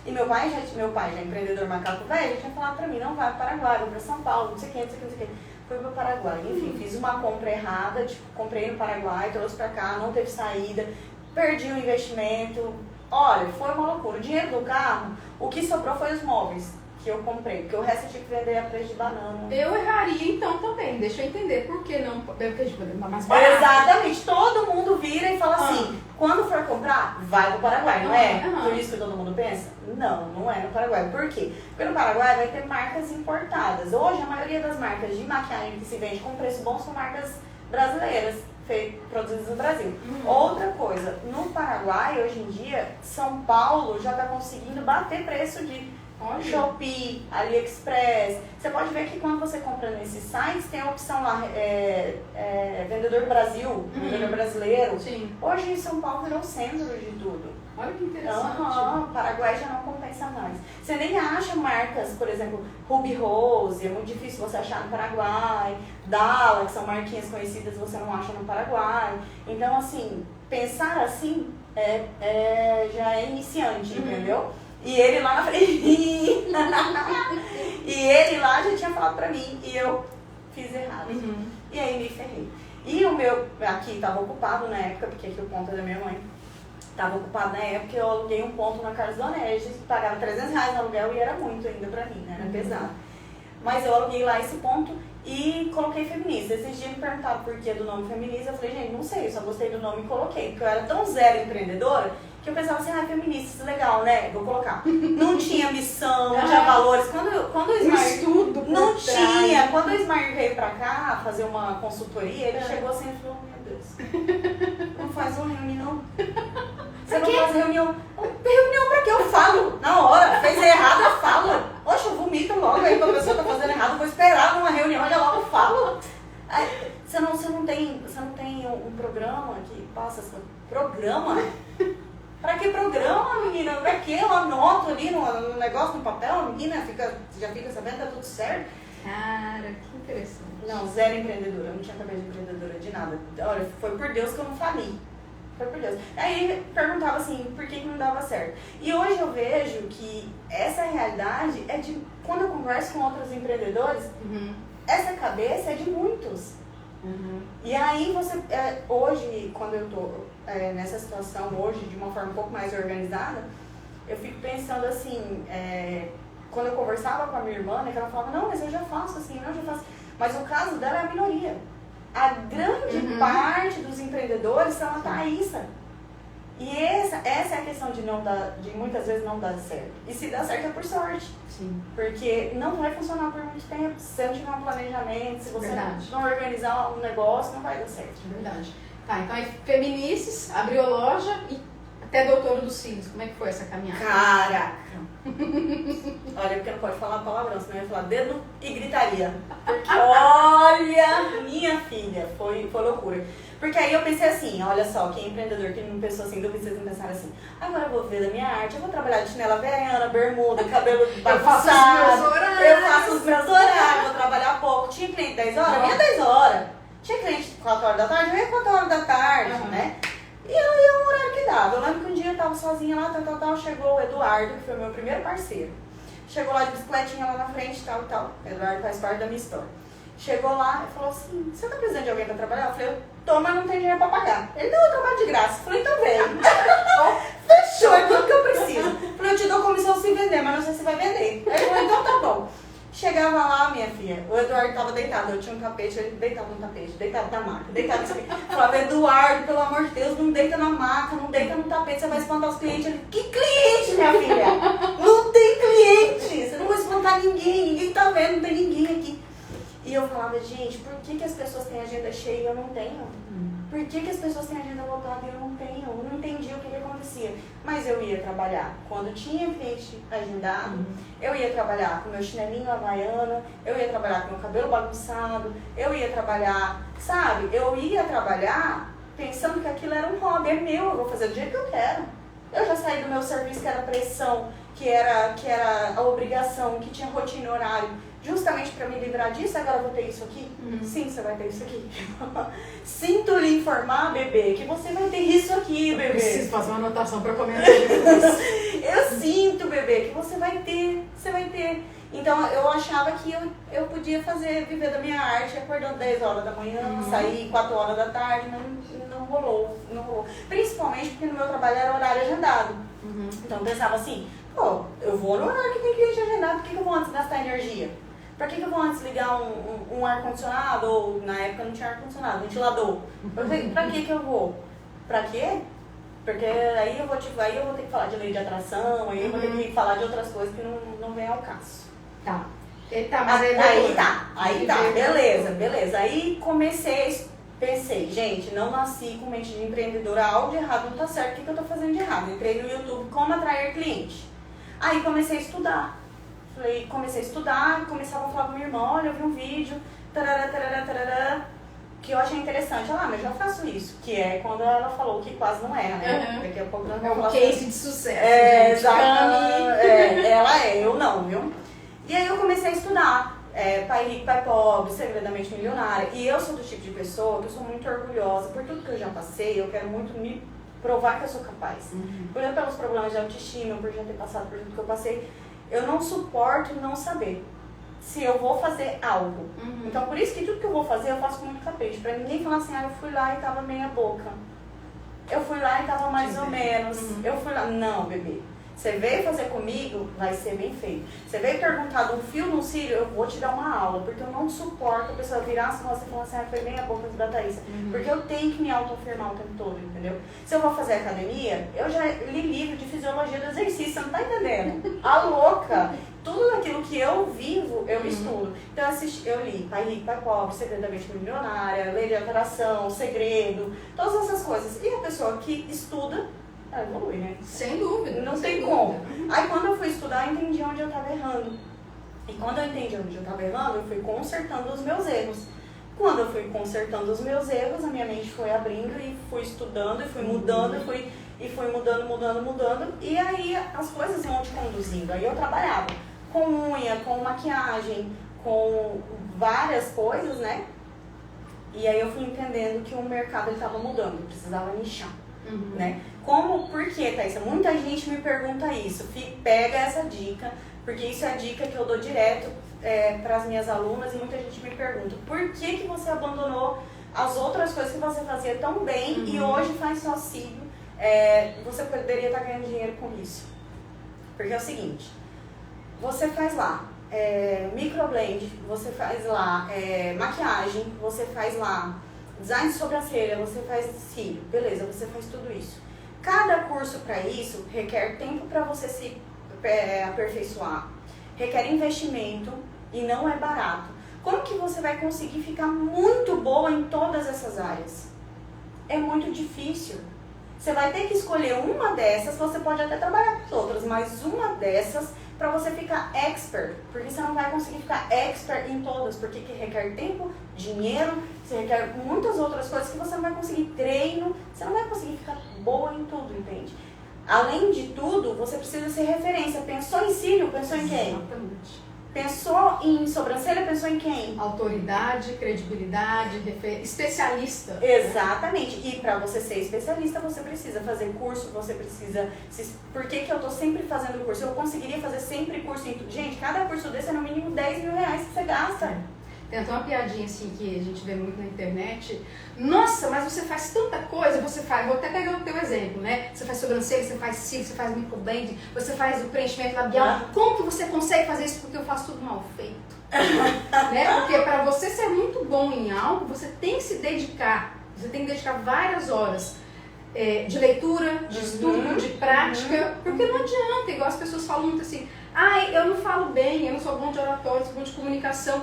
E meu pai já empreendedor macaco velho, já tinha falado pra mim, não vai pro Paraguai, vou pra São Paulo, não sei o que. Fui pro Paraguai. Enfim, fiz uma compra errada, comprei no Paraguai, trouxe pra cá, não teve saída, perdi o investimento. Olha, foi uma loucura. O dinheiro do carro, o que sobrou foi os móveis que eu comprei, porque o resto eu tinha que vender a preço de banana. Eu erraria então também, deixa eu entender por que não, porque a gente vai mais barato. Exatamente, todo mundo vira e fala assim, quando for comprar, vai pro Paraguai, não é? Por isso que todo mundo pensa? Não é no Paraguai. Por quê? Porque no Paraguai vai ter marcas importadas. Hoje a maioria das marcas de maquiagem que se vende com preço bom são marcas brasileiras, produzidas no Brasil. Outra coisa, no Paraguai hoje em dia, São Paulo já está conseguindo bater preço de Shopee, AliExpress. Você pode ver que quando você compra nesses sites, tem a opção lá, vendedor Brasil, vendedor brasileiro. Sim. Hoje em São Paulo virou centro de tudo. Olha que interessante. Paraguai já não compensa mais. Você nem acha marcas, por exemplo, Ruby Rose, é muito difícil você achar no Paraguai. Dala, que são marquinhas conhecidas, você não acha no Paraguai. Então, assim, pensar assim já é iniciante, entendeu? E ele lá na frente. E ele lá já tinha falado pra mim e eu fiz errado. E aí me ferrei. E o meu aqui estava ocupado na época, porque aqui o ponto é da minha mãe. Estava ocupado na época, eu aluguei um ponto na Carlos Donete, pagava R$300 no aluguel e era muito ainda pra mim, né? Era pesado. Mas eu aluguei lá esse ponto e coloquei feminista. Esses dias me perguntaram por que do nome feminista. Eu falei, gente, não sei, eu só gostei do nome e coloquei. Porque eu era tão zero empreendedora que eu pensava assim, feminista, isso é legal, né? Vou colocar. Não tinha missão, não tinha valores. Quando o Smart... Não tinha. Quando o Smart veio pra cá fazer uma consultoria, ele chegou assim e falou, meu Deus, não faz uma reunião. Você não faz reunião. Reunião pra quê? Eu falo. Na hora. Fez errado, eu falo. Oxe, eu vomito logo. Aí quando a pessoa tá fazendo errado, eu vou esperar numa reunião e eu logo falo. Aí, você não tem um programa que passa essa... Programa? Pra que programa, menina? Pra que eu anoto ali no negócio, no papel? A menina já fica sabendo, tá tudo certo. Cara, que interessante. Não, zero empreendedora. Eu não tinha cabeça de empreendedora de nada. Olha, foi por Deus que eu não fali. Foi por Deus. Aí perguntava assim, por que não dava certo? E hoje eu vejo que essa realidade quando eu converso com outros empreendedores, essa cabeça é de muitos. E aí você, hoje, quando eu tô nessa situação, hoje, de uma forma um pouco mais organizada, eu fico pensando assim, quando eu conversava com a minha irmã, né, que ela falava, não, mas eu já faço assim, não, eu já faço. Mas o caso dela é a minoria. A grande parte dos empreendedores são a Thaísa. E essa é a questão de muitas vezes não dar certo. E se dá certo é por sorte. Sim. Porque não vai funcionar por muito tempo. Se você não tiver um planejamento, se você não organizar um negócio, não vai dar certo. Verdade. Tá, então aí Feminices, abriu a loja e até Doutor dos Cílios. Como é que foi essa caminhada? Caraca! Olha, porque não pode falar palavrão, senão eu ia falar dedo e gritaria. Porque olha, minha filha, foi loucura. Porque aí eu pensei assim, olha só, quem é empreendedor, quem não pensou assim, vocês não pensaram assim, agora eu vou viver da minha arte, eu vou trabalhar de chinela havaiana, bermuda, cabelo bagunçado, eu faço os meus horários, vou trabalhar pouco. Tinha cliente 10 horas? Eu ia 10 horas. Tinha cliente 4 horas da tarde? Eu ia 4 horas da tarde, né? E eu ia no horário que dava. Eu lembro que um dia eu tava sozinha lá, chegou o Eduardo, que foi o meu primeiro parceiro. Chegou lá de bicicletinha lá na frente, tal. O Eduardo faz parte da minha história. Chegou lá e falou assim, você tá precisando de alguém pra trabalhar? Eu falei, eu tô, mas não tem dinheiro pra pagar. Ele, não, eu trabalho de graça. Eu falei, então vem. Fechou, é tudo que eu preciso. Eu falei, eu te dou comissão se vender, mas não sei se vai vender. Ele falou, então tá bom. Chegava lá, minha filha, o Eduardo tava deitado, eu tinha um tapete, ele deitado no tapete, deitado na maca, deitado nisso aqui. Falava, Eduardo, pelo amor de Deus, não deita na maca, não deita no tapete, você vai espantar os clientes. Ele, que cliente, minha filha? Não tem cliente, você não vai espantar ninguém tá vendo, não tem ninguém aqui. E eu falava, gente, por que as pessoas têm agenda cheia e eu não tenho? Por que as pessoas têm agenda lotada e eu não tenho? Eu não entendi o que acontecia. Mas eu ia trabalhar quando tinha cliente agendado, eu ia trabalhar com meu chinelinho havaiano, eu ia trabalhar com meu cabelo bagunçado, eu ia trabalhar, sabe? Eu ia trabalhar pensando que aquilo era um hobby, é meu, eu vou fazer do jeito que eu quero. Eu já saí do meu serviço que era pressão, que era a obrigação, que tinha rotina e horário. Justamente para me livrar disso, agora eu vou ter isso aqui? Sim, você vai ter isso aqui. Sinto lhe informar, bebê, que você vai ter isso aqui, bebê. Eu preciso fazer uma anotação para comentar depois. Eu sinto, bebê, que você vai ter. Então eu achava que eu podia viver da minha arte, acordando 10 horas da manhã, sair 4 horas da tarde, mas não rolou. Principalmente porque no meu trabalho era horário agendado. Então eu pensava assim, pô, eu vou no horário que tem cliente agendado, por que eu vou antes gastar energia? Pra que eu vou antes ligar um ar-condicionado, ou na época não tinha ar-condicionado, ventilador? Pra que eu vou? Pra quê? Porque aí eu vou ter que falar de lei de atração, aí eu vou ter que falar de outras coisas que não vem ao caso. Tá. Mas aí tá, beleza. Aí pensei, gente, não nasci com mente de empreendedora, algo de errado não tá certo, o que eu tô fazendo de errado? Entrei no YouTube, como atrair cliente. Aí comecei a estudar. Começava a falar com minha irmã, olha, eu vi um vídeo, que eu achei interessante. Ela, mas eu já faço isso. Que é quando ela falou que quase não erra, né? Daqui a pouco nós vamos falar. Case de sucesso. Exatamente. Ela eu não, viu? E aí eu comecei a estudar. Pai Rico, Pai Pobre, Segredamente Milionária. E eu sou do tipo de pessoa que eu sou muito orgulhosa. Por tudo que eu já passei, eu quero muito me provar que eu sou capaz. Pelos problemas de autoestima, por já ter passado por tudo que eu passei, eu não suporto não saber se eu vou fazer algo. Então, por isso que tudo que eu vou fazer, eu faço com muito capricho. Pra ninguém falar assim, eu fui lá e tava meia boca. Eu fui lá e tava mais ou menos. Eu fui lá. Não, bebê. Você veio fazer comigo, vai ser bem feito. Você veio perguntar de um fio no cílio, eu vou te dar uma aula. Porque eu não suporto a pessoa virar as costas e falar assim, foi bem a boca da Thaísa. Porque eu tenho que me autoafirmar o tempo todo, entendeu? Se eu vou fazer academia, eu já li livro de fisiologia do exercício, você não tá entendendo? A louca! Tudo aquilo que eu vivo, eu estudo. Então eu li Pai Rico, Pai Pobre, Segredamente Milionária, Lei de Atração, Segredo, todas essas coisas. E a pessoa que estuda, ela evolui, né? Sem dúvida. Não tem como. Aí quando eu fui estudar, eu entendi onde eu estava errando. E quando eu entendi onde eu estava errando, eu fui consertando os meus erros. Quando eu fui consertando os meus erros, a minha mente foi abrindo e fui estudando e fui mudando e fui mudando. E aí as coisas vão te conduzindo. Aí eu trabalhava com unha, com maquiagem, com várias coisas, né? E aí eu fui entendendo que o mercado estava mudando, precisava nichar, né? Por que, Thaísa? Muita gente me pergunta isso, pega essa dica, porque isso é a dica que eu dou direto para as minhas alunas, e muita gente me pergunta, por que você abandonou as outras coisas que você fazia tão bem e hoje faz só cílio? Você poderia estar ganhando dinheiro com isso. Porque é o seguinte, você faz lá microblend, você faz lá maquiagem, você faz lá design de sobrancelha, você faz cílio, beleza, você faz tudo isso. Cada curso para isso requer tempo para você se aperfeiçoar, requer investimento e não é barato. Como que você vai conseguir ficar muito boa em todas essas áreas? É muito difícil. Você vai ter que escolher uma dessas, você pode até trabalhar com as outras, mas uma dessas para você ficar expert, porque você não vai conseguir ficar expert em todas, porque que requer tempo, dinheiro, você requer muitas outras coisas que você não vai conseguir treino, você não vai conseguir ficar boa em tudo, entende? Além de tudo, você precisa ser referência. Pensou em cílio, pensou em quem? Exatamente. Pensou em sobrancelha, pensou em quem? Autoridade, credibilidade, especialista. Exatamente. E para você ser especialista, você precisa fazer curso, você precisa... Por que eu tô sempre fazendo curso? Eu conseguiria fazer sempre curso em tudo. Gente, cada curso desse é no mínimo 10 mil reais que você gasta. Tem até uma piadinha assim que a gente vê muito na internet. Nossa, mas você faz tanta coisa, você faz... Vou até pegar o teu exemplo, né? Você faz sobrancelha, você faz cílio, você faz microblend, você faz o preenchimento labial. Como que você consegue fazer isso? Porque eu faço tudo mal feito. Né? Porque para você ser muito bom em algo, você tem que se dedicar. Você tem que dedicar várias horas de leitura, de estudo, de prática. Porque não adianta, igual as pessoas falam muito assim, eu não falo bem, eu não sou bom de oratório, sou bom de comunicação.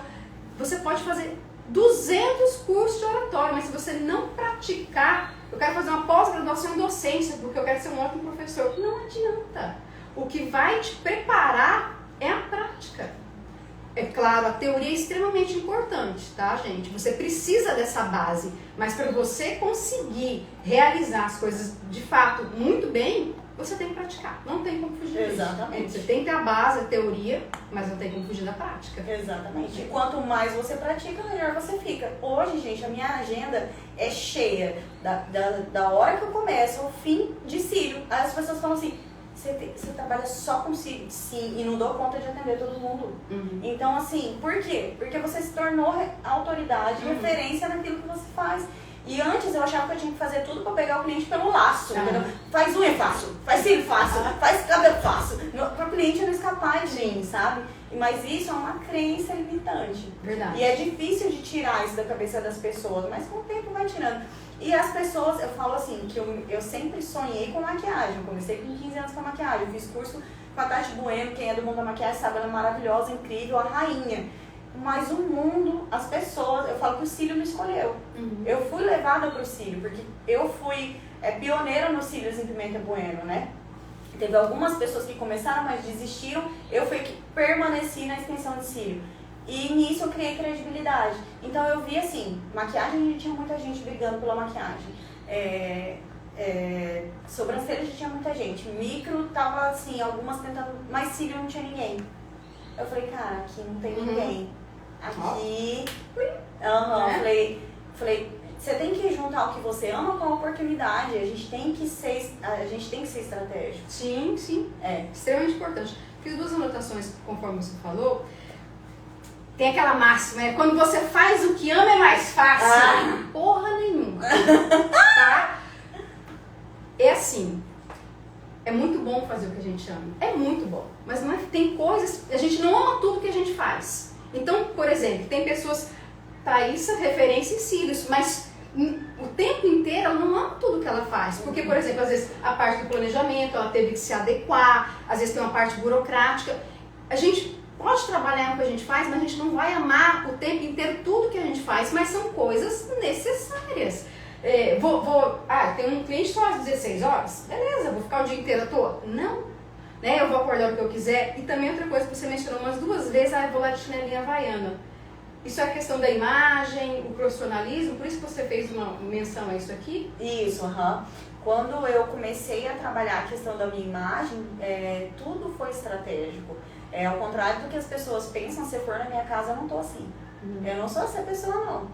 Você pode fazer 200 cursos de oratório, mas se você não praticar, eu quero fazer uma pós-graduação em docência, porque eu quero ser um ótimo professor. Não adianta. O que vai te preparar é a prática. É claro, a teoria é extremamente importante, tá, gente? Você precisa dessa base, mas para você conseguir realizar as coisas de fato muito bem, você tem que praticar. Não tem como fugir disso. Exatamente. Você tem que ter a base, a teoria, mas não tem como fugir da prática. Exatamente. E quanto mais você pratica, melhor você fica. Hoje, gente, a minha agenda é cheia. Da hora que eu começo ao fim de cílio. Aí as pessoas falam assim, você trabalha só com cílio? Sim, e não dou conta de atender todo mundo. Então, assim, por quê? Porque você se tornou autoridade, referência naquilo que você faz. E antes eu achava que eu tinha que fazer tudo pra pegar o cliente pelo laço. Faz unha fácil, faz cílio fácil, faz cabelo fácil. Para o cliente não escapar de mim, sabe? Mas isso é uma crença limitante. Verdade. E é difícil de tirar isso da cabeça das pessoas, mas com o tempo vai tirando. E as pessoas, eu falo assim, que eu sempre sonhei com maquiagem. Eu comecei com 15 anos com maquiagem. Eu fiz curso com a Tati Bueno, quem é do mundo da maquiagem sabe, ela é maravilhosa, incrível, a rainha. Mas o mundo, as pessoas, eu falo que o cílio me escolheu. Eu fui levada pro cílio, porque eu fui pioneira nos cílios em Pimenta Bueno, né? Teve algumas pessoas que começaram, mas desistiram. Eu fui que permaneci na extensão de cílio. E nisso eu criei credibilidade. Então eu vi assim, maquiagem já tinha muita gente brigando pela maquiagem. Sobrancelha já tinha muita gente. Micro tava assim, algumas tentando, mas cílio não tinha ninguém. Eu falei, cara, aqui não tem ninguém. Aqui, falei, você tem que juntar o que você ama com a oportunidade. A gente tem que ser estratégico. Sim, sim. Extremamente importante. Fiz 2 anotações, conforme você falou. Tem aquela máxima, quando você faz o que ama é mais fácil. Porra nenhuma. Tá? É assim. É muito bom fazer o que a gente ama. É muito bom. Mas não tem coisas... A gente não ama tudo que a gente faz. Então, por exemplo, tem pessoas... Thaísa, referência em cílios, mas o tempo inteiro ela não ama tudo que ela faz. Porque, por exemplo, às vezes a parte do planejamento, ela teve que se adequar. Às vezes tem uma parte burocrática. A gente pode trabalhar no que a gente faz, mas a gente não vai amar o tempo inteiro tudo que a gente faz. Mas são coisas necessárias. Tem um cliente só às 16 horas? Beleza, vou ficar o dia inteiro à toa? Não. Né? Eu vou acordar o que eu quiser. E também outra coisa que você mencionou umas 2 vezes, eu vou lá de chinelinha havaiana. Isso é a questão da imagem, o profissionalismo, por isso que você fez uma menção a isso aqui? Isso, Quando eu comecei a trabalhar a questão da minha imagem, tudo foi estratégico. Ao contrário do que as pessoas pensam, se for na minha casa, eu não tô assim. Eu não sou essa pessoa, não.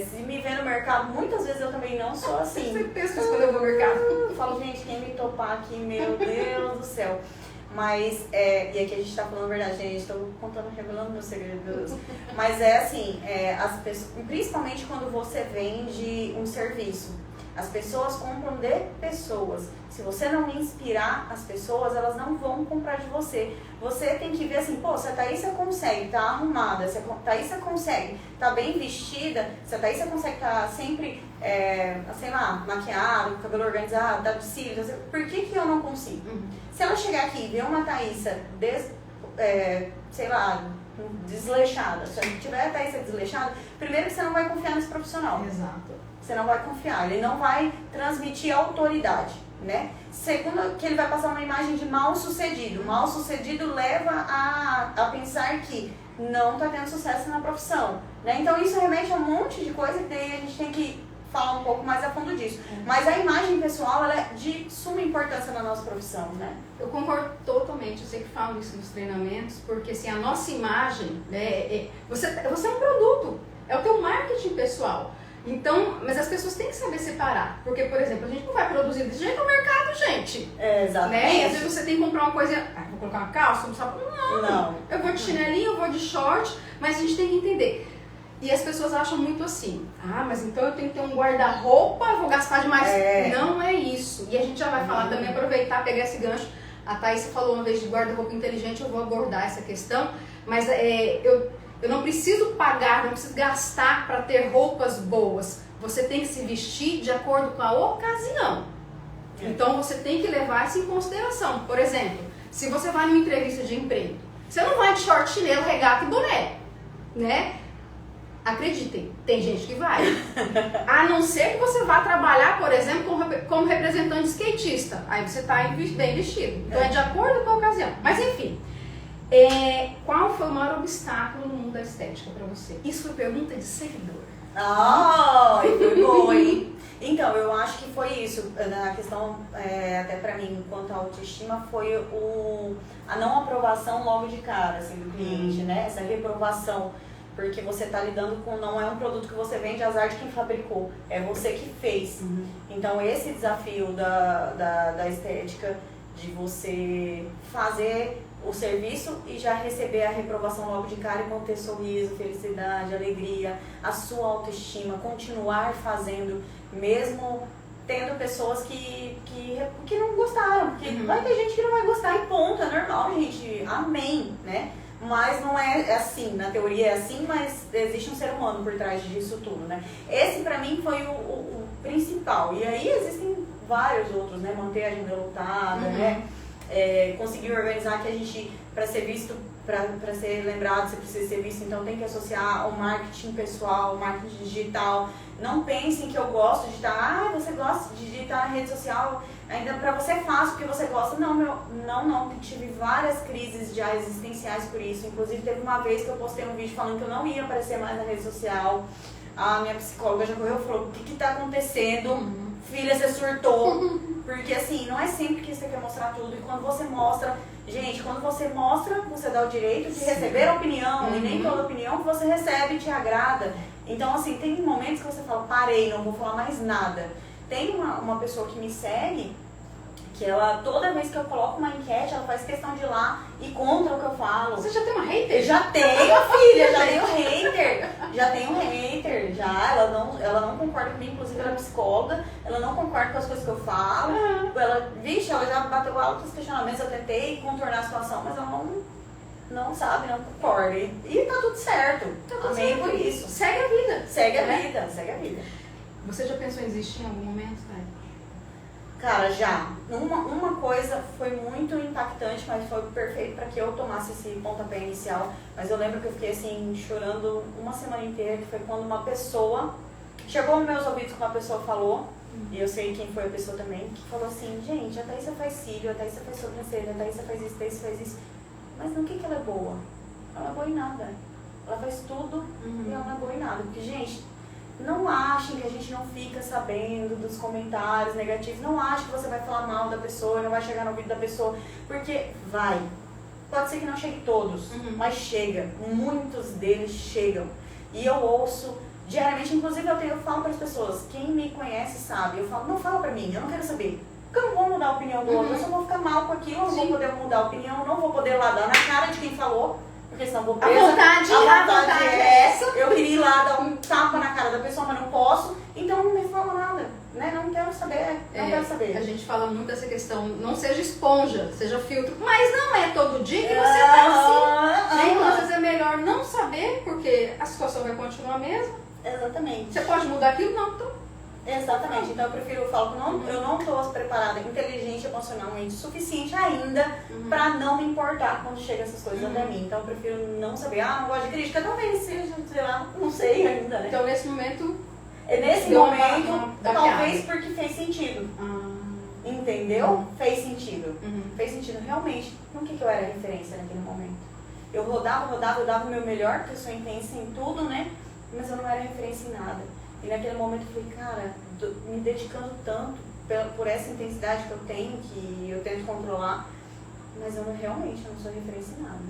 Se me vê no mercado, muitas vezes eu também não sou assim. Você pensa quando eu vou no mercado? Eu falo, gente, quem me topar aqui, meu Deus do céu. Mas, e aqui a gente tá falando a verdade, gente, tô contando, revelando meus segredos. Mas é assim, as pessoas, principalmente quando você vende um serviço, as pessoas compram de pessoas. Se você não inspirar as pessoas, elas não vão comprar de você. Você tem que ver assim, pô, se a Thaísa consegue, tá arrumada, se a Thaísa consegue, tá bem vestida, se a Thaísa consegue tá sempre, sei lá, maquiada, com cabelo organizado, tá de cílios, por que eu não consigo? Se ela chegar aqui e ver uma Thaísa, sei lá, desleixada, se tiver a Thaísa desleixada, primeiro que você não vai confiar nesse profissional. Exato. Você não vai confiar, ele não vai transmitir autoridade, né? Segundo, que ele vai passar uma imagem de mal sucedido. Mal sucedido leva a pensar que não está tendo sucesso na profissão, né? Então isso remete a um monte de coisa que daí a gente tem que falar um pouco mais a fundo disso. Mas a imagem pessoal, ela é de suma importância na nossa profissão, né? Eu concordo totalmente, eu sempre falo isso nos treinamentos, porque assim, a nossa imagem, né, você é um produto, é o teu marketing pessoal. Então, mas as pessoas têm que saber separar, porque, por exemplo, a gente não vai produzir desse jeito no mercado, gente. Exatamente. Né? E às vezes você tem que comprar uma coisa, vou colocar uma calça, um sapato, não. Eu vou de chinelinho, eu vou de short, mas a gente tem que entender. E as pessoas acham muito assim, mas então eu tenho que ter um guarda-roupa, vou gastar demais. Não é isso. E a gente já vai falar também, aproveitar, pegar esse gancho. A Thaísa falou uma vez de guarda-roupa inteligente, eu vou abordar essa questão, mas eu não preciso pagar, não preciso gastar para ter roupas boas. Você tem que se vestir de acordo com a ocasião. Então você tem que levar isso em consideração. Por exemplo, se você vai numa entrevista de emprego, você não vai de short, chinelo, regata e boné, né? Acreditem, tem gente que vai. A não ser que você vá trabalhar, por exemplo, como representante skatista. Aí você está bem vestido. Então é de acordo com a ocasião. Mas enfim. Qual foi o maior obstáculo no mundo da estética para você? Isso foi pergunta de seguidor. Foi boa, hein? Então, eu acho que foi isso. Na questão, até pra mim, quanto à autoestima, foi a não aprovação logo de cara, assim, do cliente, né? Essa reprovação. Porque você tá lidando com, não é um produto que você vende, azar de quem fabricou. É você que fez. Então, esse desafio da estética, de você fazer o serviço e já receber a reprovação logo de cara e manter sorriso, felicidade, alegria, a sua autoestima, continuar fazendo, mesmo tendo pessoas que não gostaram, porque vai ter gente que não vai gostar e ponto, é normal, gente, amém, né? Mas não é assim, na teoria é assim, mas existe um ser humano por trás disso tudo, né? Esse pra mim foi o principal, e aí existem vários outros, né? Manter a agenda lotada, né? Conseguir organizar que a gente, para ser visto, para ser lembrado, você precisa ser visto, então tem que associar o marketing pessoal, o marketing digital. Não pensem que eu gosto de digitar, você gosta de digitar na rede social, ainda para você é fácil porque você gosta. Não, tive várias crises já existenciais por isso. Inclusive teve uma vez que eu postei um vídeo falando que eu não ia aparecer mais na rede social. A minha psicóloga já correu e falou, o que tá acontecendo? Filha, você surtou. Porque assim, não é sempre que você quer mostrar tudo. E quando você mostra, gente, quando você mostra, você dá o direito de receber a opinião. E nem toda opinião que você recebe te agrada. Então assim, tem momentos que você fala, parei, não vou falar mais nada. Tem uma pessoa que me segue, que ela, toda vez que eu coloco uma enquete, ela faz questão de ir lá e contra o que eu falo. Você já tem uma hater? Já tenho, filha, já tenho hater. Já tenho hater, já. Ela não concorda comigo, inclusive ela é psicóloga. Ela não concorda com as coisas que eu falo. Ela já bateu altos questionamentos. Eu tentei contornar a situação, mas ela não sabe, não concorda. E tá tudo certo. Amém por isso. Segue a vida. Segue a vida. Você já pensou em desistir em algum momento, né? Cara, já. Uma coisa foi muito impactante, mas foi perfeito para que eu tomasse esse pontapé inicial. Mas eu lembro que eu fiquei assim, chorando uma semana inteira, que foi quando uma pessoa... Chegou aos meus ouvidos que uma pessoa falou, e eu sei quem foi a pessoa também, que falou assim, gente, a Thaísa faz cílio, a Thaísa faz sobrancelha, a Thaísa faz isso, a Thaísa faz isso. Mas no que ela é boa? Ela não é boa em nada. Ela faz tudo e ela não é boa em nada. Porque, gente... Não achem que a gente não fica sabendo dos comentários negativos. Não achem que você vai falar mal da pessoa, não vai chegar no ouvido da pessoa. Porque vai. Pode ser que não chegue todos, mas chega. Muitos deles chegam. E eu ouço diariamente. Inclusive eu falo para as pessoas, quem me conhece sabe. Eu falo, não fala para mim, eu não quero saber. Porque eu não vou mudar a opinião do outro, eu só vou ficar mal com aquilo, eu não vou poder mudar a opinião, não vou poder lá dar na cara de quem falou, porque senão vou presa. A vontade é essa. Eu queria ir lá dar um tapa na cara da pessoa, mas não posso, então não me fala nada, né? Não quero saber, não quero saber. A gente fala muito dessa questão, não seja esponja, seja filtro, mas não é todo dia que você tá assim. Então, às vezes é melhor não saber, porque a situação vai continuar a mesma. Exatamente. Você pode mudar aquilo? Não, então. Exatamente, então eu falo que eu não estou preparada, inteligente, emocionalmente suficiente ainda para não me importar quando chegam essas coisas até mim. Então eu prefiro não saber, não gosto de crítica, talvez seja, sei lá, não sei ainda, né? Então nesse momento. Talvez porque fez sentido. Entendeu? Fez sentido. Fez sentido realmente. No que eu era referência naquele momento? Eu rodava o meu melhor, porque eu sou intensa em tudo, né? Mas eu não era referência em nada. E naquele momento eu falei, cara, me dedicando tanto por essa intensidade que eu tenho, que eu tento controlar, mas eu realmente não sou referência em nada.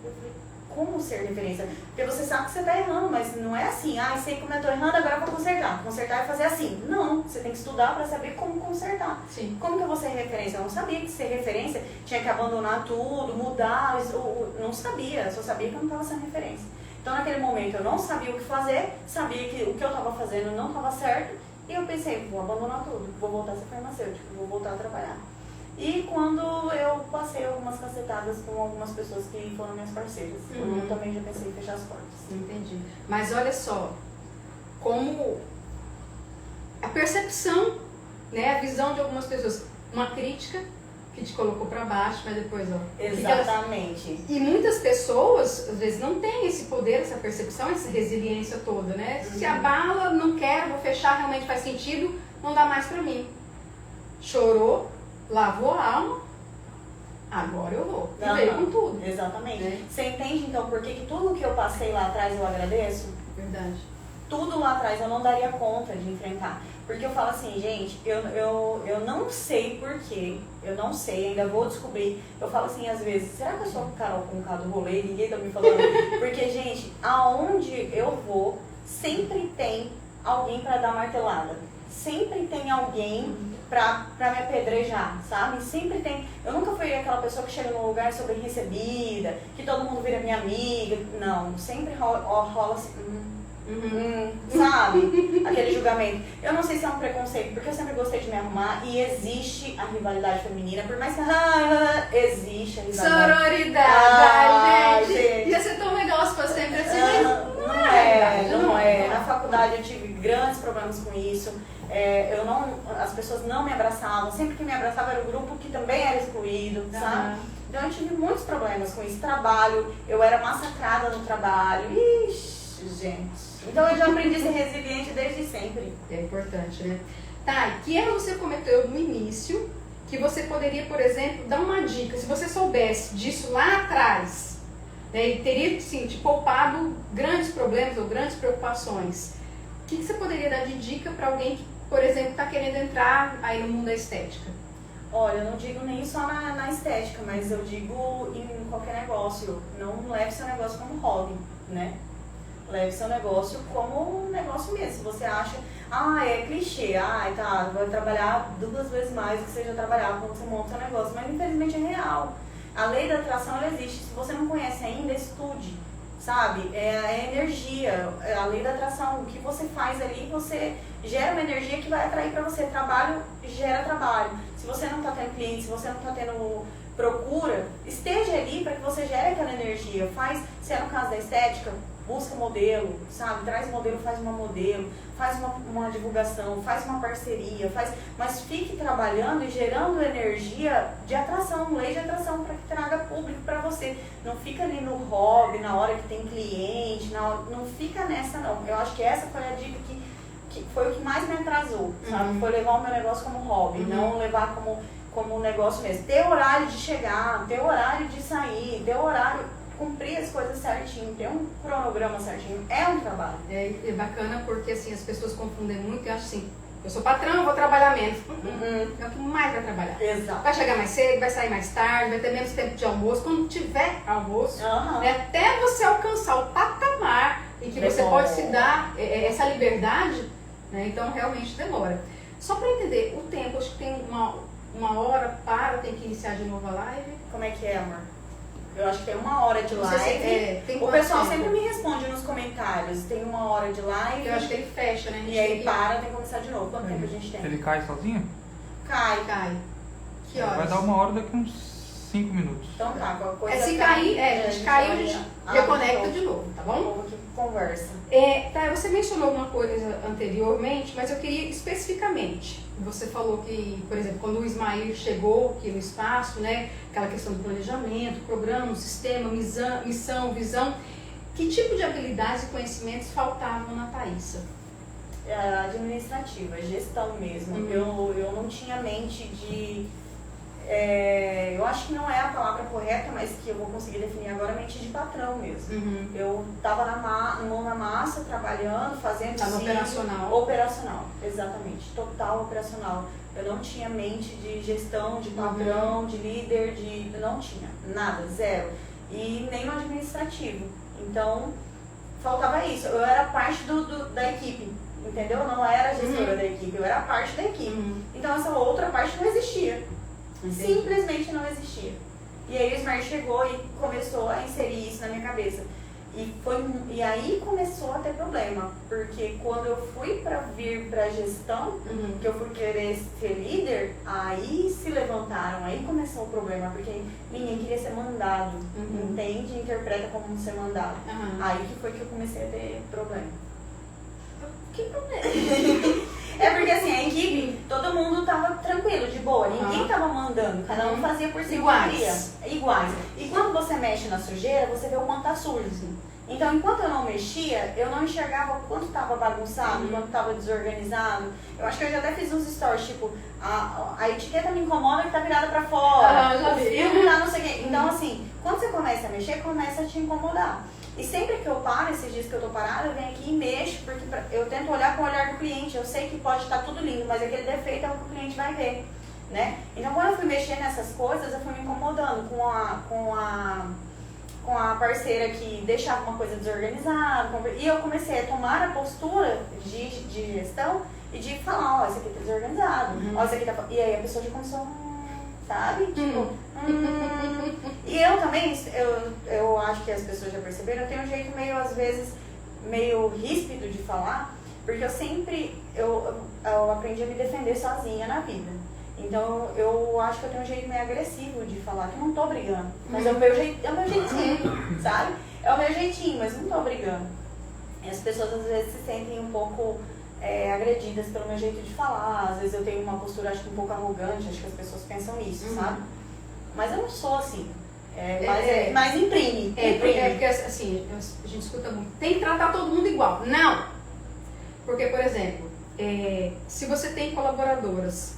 Eu falei, como ser referência? Porque você sabe que você está errando, mas não é assim, sei como eu estou errando, agora eu vou consertar. Consertar é fazer assim. Não, você tem que estudar para saber como consertar. Sim. Como que eu vou ser referência? Eu não sabia que ser referência tinha que abandonar tudo, mudar, não sabia, só sabia que eu não estava sendo referência. Então naquele momento eu não sabia o que fazer, sabia que o que eu estava fazendo não estava certo, e eu pensei, vou abandonar tudo, vou voltar a ser farmacêutico, vou voltar a trabalhar. E quando eu passei algumas cacetadas com algumas pessoas que foram minhas parceiras, eu também já pensei em fechar as portas. Entendi. Mas olha só, como a percepção, né, a visão de algumas pessoas, uma crítica que te colocou para baixo, mas depois, Exatamente. E muitas pessoas, às vezes, não têm esse poder, essa percepção, essa resiliência toda, né? Se abala, não quero, vou fechar, realmente faz sentido, não dá mais para mim. Chorou, lavou a alma, agora eu vou. E veio com tudo. Exatamente. Você entende, então, por que tudo que eu passei lá atrás eu agradeço? Verdade. Tudo lá atrás eu não daria conta de enfrentar. Porque eu falo assim, gente, eu não sei porquê, eu não sei, ainda vou descobrir. Eu falo assim, às vezes, será que eu sou Carol Conká do rolê e ninguém tá me falando? Porque, gente, aonde eu vou, sempre tem alguém pra dar martelada. Sempre tem alguém pra me apedrejar, sabe? Sempre tem. Eu nunca fui aquela pessoa que chega num lugar sobre recebida, que todo mundo vira minha amiga. Não, sempre rola assim. Sabe? Aquele julgamento. Eu não sei se é um preconceito, porque eu sempre gostei de me arrumar e existe a rivalidade feminina, por mais que existe a rivalidade. Sororidade, gente. Ia ser tão legal se fosse sempre assim, mas não é. Na faculdade eu tive grandes problemas com isso. As pessoas não me abraçavam. Sempre que me abraçava era o grupo que também era excluído, sabe? Então eu tive muitos problemas com isso. Trabalho, eu era massacrada no trabalho. Ixi, gente. Então eu já aprendi a ser resiliente desde sempre. É importante, né? Tá, e que erro você cometeu no início que você poderia, por exemplo, dar uma dica? Se você soubesse disso lá atrás, né, e teria, sim, te poupado grandes problemas ou grandes preocupações, o que você poderia dar de dica para alguém que, por exemplo, está querendo entrar aí no mundo da estética? Olha, eu não digo nem só na estética, mas eu digo em qualquer negócio. Não leve seu negócio como hobby, né? Leve seu negócio como um negócio mesmo. Se você acha, é clichê, vai trabalhar 2 vezes mais do que você já trabalhava quando você monta seu negócio. Mas infelizmente é real. A lei da atração, ela existe. Se você não conhece ainda, estude, sabe? É a energia, é a lei da atração. O que você faz ali, você gera uma energia que vai atrair para você. Trabalho gera trabalho. Se você não está tendo cliente, se você não está tendo procura, esteja ali para que você gere aquela energia. Se é no caso da estética, busca modelo, sabe? Traz modelo, faz uma modelo, faz uma divulgação, faz uma parceria, mas fique trabalhando e gerando energia de atração, lei de atração para que traga público para você. Não fica ali no hobby, na hora que tem cliente, não fica nessa não. Eu acho que essa foi a dica que foi o que mais me atrasou, sabe? Foi levar o meu negócio como hobby, não levar como negócio mesmo. Ter horário de chegar, ter horário de sair, ter horário, cumprir as coisas certinho, ter um cronograma certinho, é um trabalho. É bacana porque assim, as pessoas confundem muito e acham assim, eu sou patrão, eu vou trabalhar menos. É o que mais vai trabalhar. Exato. Vai chegar mais cedo, vai sair mais tarde, vai ter menos tempo de almoço. Quando tiver almoço, né, até você alcançar o patamar em que você pode se dar essa liberdade, né, então realmente demora. Só para entender, o tempo, acho que tem 1 hora, para, tem que iniciar de novo a live? Como é que é, amor? Eu acho que tem 1 hora de Não sei live. se tem O quanto pessoal tempo? sempre me responde nos comentários. Tem 1 hora de live. Eu acho que ele fecha, né? A gente E aí tem que- para, tem que começar de novo. Quanto tempo a gente tem? Ele cai sozinho? Cai. Cai. Que horas? Vai dar 1 hora daqui uns 5 minutos. Então tá, qualquer coisa. Se cair, a gente caiu, a gente reconecta de novo, tá bom? Vamos que conversa. Tá, você mencionou alguma coisa anteriormente, mas eu queria especificamente. Você falou que, por exemplo, quando o Ismael chegou aqui no espaço, né, aquela questão do planejamento, programa, sistema, missão, visão, que tipo de habilidades e conhecimentos faltavam na Thaísa? Administrativa, gestão mesmo. Uhum. Eu não tinha mente de... eu acho que não é a palavra correta, mas que eu vou conseguir definir agora, mente de patrão mesmo. Uhum. Eu estava mão na massa, trabalhando, fazendo Tava sim, operacional. Operacional, exatamente. Total operacional. Eu não tinha mente de gestão, de patrão, de líder, não tinha. Nada, zero. E nem no administrativo. Então, faltava isso. Eu era parte da equipe, entendeu? Eu não era gestora da equipe, eu era parte da equipe. Uhum. Então, essa outra parte não existia. Entendi. Simplesmente não existia. E aí o Smart chegou e começou a inserir isso na minha cabeça. E aí começou a ter problema, porque quando eu fui vir para gestão, Uhum. que eu fui querer ser líder, aí se levantaram, aí começou o problema, porque ninguém queria ser mandado, Uhum. entende? Interpreta como ser mandado. Uhum. Aí que foi que eu comecei a ter problema. Que problema? É porque assim, a equipe, todo mundo tava tranquilo, de boa, ninguém tava mandando, cada um fazia por si Iguais. iguais. E quando você mexe na sujeira, você vê o quanto tá sujo. Então, enquanto eu não mexia, eu não enxergava o quanto tava bagunçado, o quanto tava desorganizado. Eu acho que eu já até fiz uns stories, tipo, a etiqueta me incomoda que tá virada pra fora, Já o vi. filme tá não sei o quê. Então, assim, quando você começa a mexer, começa a te incomodar. E sempre que eu paro, esses dias que eu tô parada, eu venho aqui e mexo, porque eu tento olhar com o olhar do cliente. Eu sei que pode estar tudo lindo, mas aquele defeito é o que o cliente vai ver, né? Então, quando eu fui mexer nessas coisas, eu fui me incomodando com a parceira que deixava uma coisa desorganizada. E eu comecei a tomar a postura de gestão e de falar, ó, isso aqui tá desorganizado, ó, isso aqui tá... E aí a pessoa já começou, sabe? Tipo, E eu também, eu acho que as pessoas já perceberam, eu tenho um jeito meio, às vezes, meio ríspido de falar, porque eu sempre, eu aprendi a me defender sozinha na vida. Então, eu acho que eu tenho um jeito meio agressivo de falar, que eu não tô brigando, mas é o meu jeitinho, sabe? É o meu jeitinho, mas não tô brigando. E as pessoas, às vezes, se sentem um pouco agredidas pelo meu jeito de falar, às vezes eu tenho uma postura, acho que um pouco arrogante, acho que as pessoas pensam isso, sabe? Mas eu não sou assim. Mas imprime. Porque assim, a gente escuta muito. Tem que tratar todo mundo igual. Não! Porque, por exemplo, se você tem colaboradoras,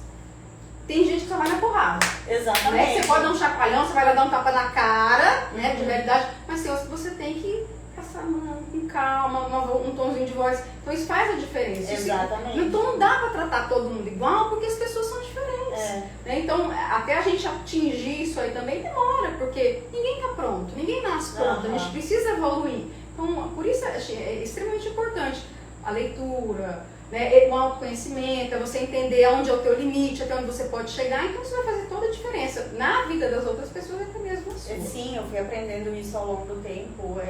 tem gente que só vai na porrada. Exatamente. Né? Você pode dar um chacoalhão, você vai lá dar um tapa na cara, né? De verdade. Mas assim, você tem que passar a mão com calma, um tomzinho de voz. Então isso faz a diferença. Exatamente. Então não dá pra tratar todo mundo igual, porque as pessoas são diferentes. Né? Então, até a gente atingir isso aí também demora, porque ninguém tá pronto, ninguém nasce pronto, a gente precisa evoluir. Então, por isso é extremamente importante a leitura, né? O autoconhecimento, é você entender onde é o teu limite, até onde você pode chegar, então isso vai fazer toda a diferença na vida das outras pessoas, até mesmo na sua. Sim, eu fui aprendendo isso ao longo do tempo,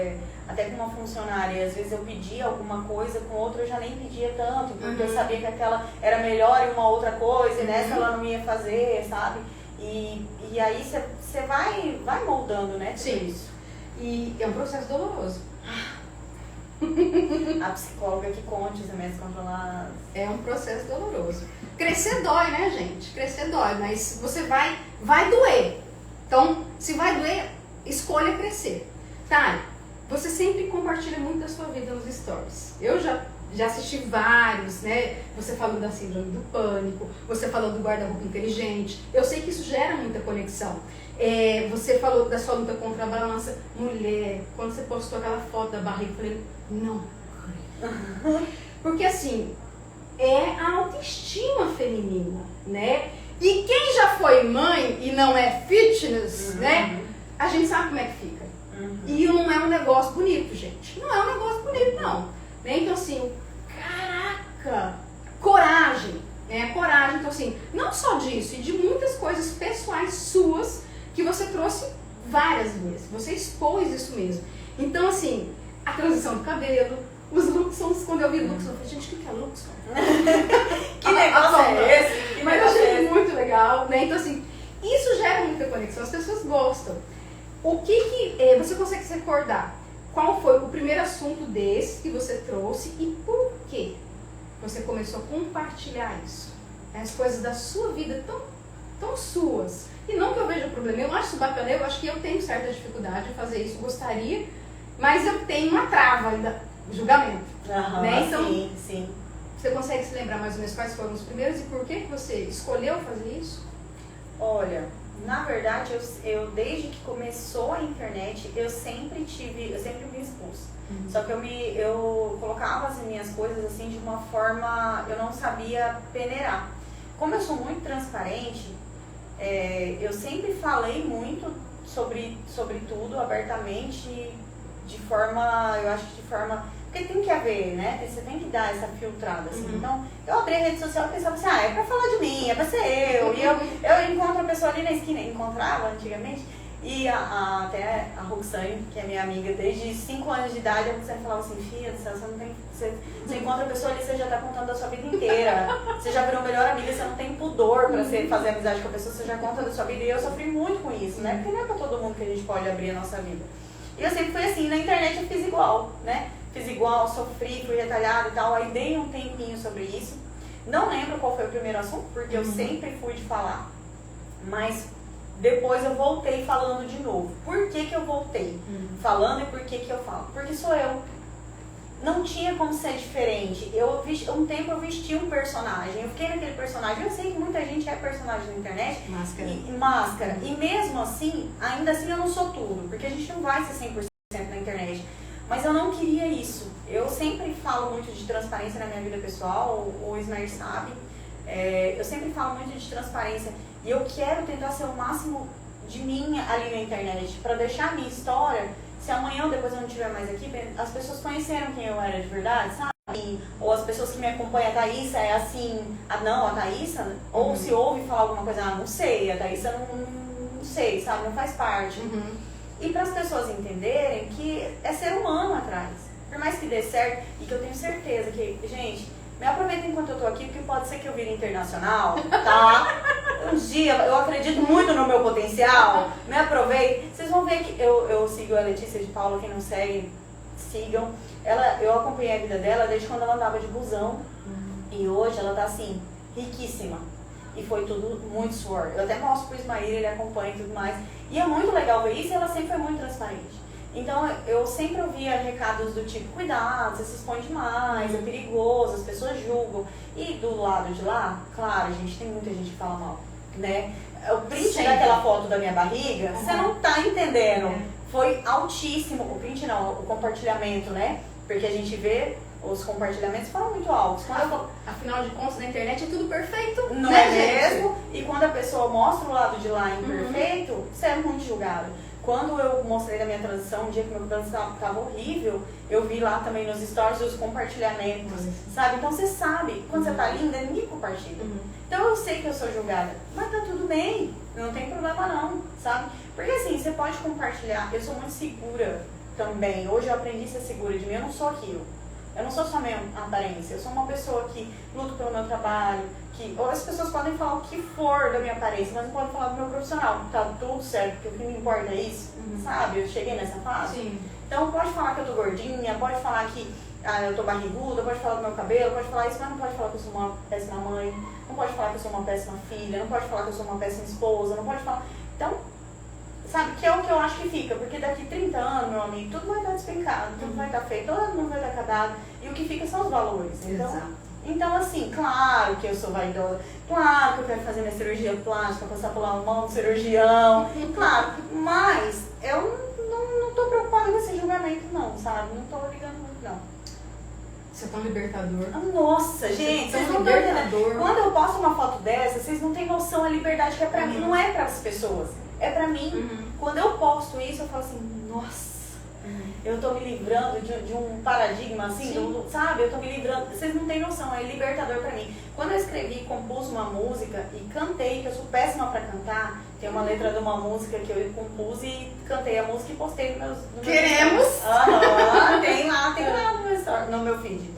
até com uma funcionária, às vezes eu pedia alguma coisa, com outra eu já nem pedia tanto, porque eu sabia que aquela era melhor em uma outra coisa, e nessa ela não ia fazer, sabe? E aí você vai moldando, né, tudo Sim. isso. E é um processo doloroso. A psicóloga que conte os remédios controlados. É um processo doloroso. Crescer dói, né, gente? Crescer dói, mas você vai doer. Então, se vai doer, escolha crescer. Tá? Você sempre compartilha muito da sua vida nos stories. Eu já assisti vários, né? Você falou da síndrome do pânico, você falou do guarda-roupa inteligente. Eu sei que isso gera muita conexão. Você falou da sua luta contra a balança. Mulher, quando você postou aquela foto da barriga, eu falei, não creio. Porque assim, é a autoestima feminina, né? E quem já foi mãe e não é fitness, né? A gente sabe como é que fica. E não é um negócio bonito, gente. Não é um negócio bonito, não. Né? Então assim, caraca, coragem. né? A coragem, então assim, não só disso, e de muitas coisas pessoais suas que você trouxe várias vezes, você expôs isso mesmo. Então assim, a transição do cabelo, os Luxons, quando eu vi Luxon, eu falei, gente, o que é Luxon? Que negócio é esse? Mas eu achei muito legal, né? Então assim, isso gera muita conexão, as pessoas gostam. O que você consegue se recordar? Qual foi o primeiro assunto desse que você trouxe e por que você começou a compartilhar isso? As coisas da sua vida tão suas. E não que eu veja problema, eu acho isso bacana, eu acho que eu tenho certa dificuldade de fazer isso, gostaria, mas eu tenho uma trava ainda, julgamento. Né? Então, sim. Você consegue se lembrar mais ou menos quais foram os primeiros e por que você escolheu fazer isso? Olha, na verdade, eu desde que começou a internet, eu sempre me expus. Só que eu colocava as minhas coisas assim de uma forma, eu não sabia peneirar. Como eu sou muito transparente, eu sempre falei muito sobre tudo abertamente, de forma, eu acho que de forma... Porque tem que haver, né? Você tem que dar essa filtrada, assim. Então, eu abri a rede social e pensava assim, é pra falar de mim, é pra ser eu. E eu encontro a pessoa ali na esquina, encontrava antigamente, e até a Roxane, que é minha amiga desde 5 anos de idade, a Roxane falava assim, filha do céu, você encontra a pessoa ali, você já tá contando a sua vida inteira. Você já virou melhor amiga, você não tem pudor pra fazer amizade com a pessoa, você já conta da sua vida. E eu sofri muito com isso, né? Porque não é pra todo mundo que a gente pode abrir a nossa vida. E eu sempre fui assim, na internet eu fiz igual, né? Fiz igual, sofri, fui retalhada e tal, aí dei um tempinho sobre isso. Não lembro qual foi o primeiro assunto, porque eu sempre fui de falar, mas depois eu voltei falando de novo. Por que eu voltei falando e por que eu falo? Porque sou eu. Não tinha como ser diferente. Um tempo eu vesti um personagem, eu fiquei naquele personagem. Eu sei que muita gente é personagem na internet. Máscara. E mesmo assim, ainda assim eu não sou tudo, porque a gente não vai ser 100% na internet. Mas eu não queria isso. Eu sempre falo muito de transparência na minha vida pessoal, o Ismael sabe. Eu sempre falo muito de transparência. E eu quero tentar ser o máximo de mim ali na internet, para deixar a minha história, se amanhã ou depois eu não estiver mais aqui, as pessoas conheceram quem eu era de verdade, sabe? Ou as pessoas que me acompanham, a Thaísa é assim, a Thaísa, ou se ouve falar alguma coisa, não sei, a Thaísa não sei, sabe? Não faz parte. E para as pessoas entenderem que é ser humano atrás. Por mais que dê certo, e que eu tenho certeza que, gente, me aproveitem enquanto eu tô aqui, porque pode ser que eu vire internacional, tá? Um dia, eu acredito muito no meu potencial, me aproveitem. Vocês vão ver que eu sigo a Letícia de Paula, quem não segue, sigam. Eu acompanhei a vida dela desde quando ela andava de busão, e hoje ela tá assim, riquíssima. E foi tudo muito suor. Eu até mostro pro Ismael, ele acompanha e tudo mais. E é muito legal ver isso, e ela sempre foi muito transparente. Então eu sempre ouvia recados do tipo, cuidado, você se expõe demais, é perigoso, as pessoas julgam. E do lado de lá, claro, gente, tem muita gente que fala mal, né? O print daquela foto da minha barriga, você não tá entendendo. Foi altíssimo, o print não, o compartilhamento, né? Porque a gente vê, os compartilhamentos foram muito altos. Afinal de contas, na internet é tudo perfeito, não é mesmo? E quando a pessoa mostra o lado de lá imperfeito, você é muito julgado. Quando eu mostrei da minha transição, um dia que meu cabelo estava horrível, eu vi lá também nos stories os compartilhamentos, sabe? Então você sabe, quando você tá linda, ninguém compartilha. Então eu sei que eu sou julgada, mas tá tudo bem, não tem problema não, sabe? Porque assim, você pode compartilhar, eu sou muito segura também, hoje eu aprendi a ser segura de mim, eu não sou aquilo. Eu não sou só minha aparência, eu sou uma pessoa que luta pelo meu trabalho, ou as pessoas podem falar o que for da minha aparência, mas não podem falar do meu profissional. Tá tudo certo, porque o que me importa é isso, sabe? Eu cheguei nessa fase. Sim. Então pode falar que eu tô gordinha, pode falar que eu tô barriguda, pode falar do meu cabelo, pode falar isso, mas não pode falar que eu sou uma péssima mãe, não pode falar que eu sou uma péssima filha, não pode falar que eu sou uma péssima esposa, não pode falar... Então, sabe, que é o que eu acho que fica, porque daqui 30 anos, meu amigo, tudo vai estar despencado, tudo vai estar feito, todo mundo vai estar acabado, e o que fica são os valores. Então, assim, claro que eu sou vaidosa, claro que eu quero fazer minha cirurgia plástica, passar pela mão do cirurgião, claro, mas eu não tô preocupada com esse julgamento não, sabe, não tô ligando muito não. Você é tão libertador. Nossa, gente, vocês não estão entendendo. Quando eu posto uma foto dessa, vocês não têm noção da liberdade que é pra mim, não é para as pessoas, é pra mim. Quando eu posto isso, eu falo assim, nossa, Eu tô me livrando de um paradigma, assim, sabe? Eu tô me livrando. Vocês não têm noção, é libertador pra mim. Quando eu escrevi, compus uma música e cantei, que eu sou péssima pra cantar, tem uma letra de uma música que eu compus e cantei a música e postei no meu Queremos! Tem lá no meu feed.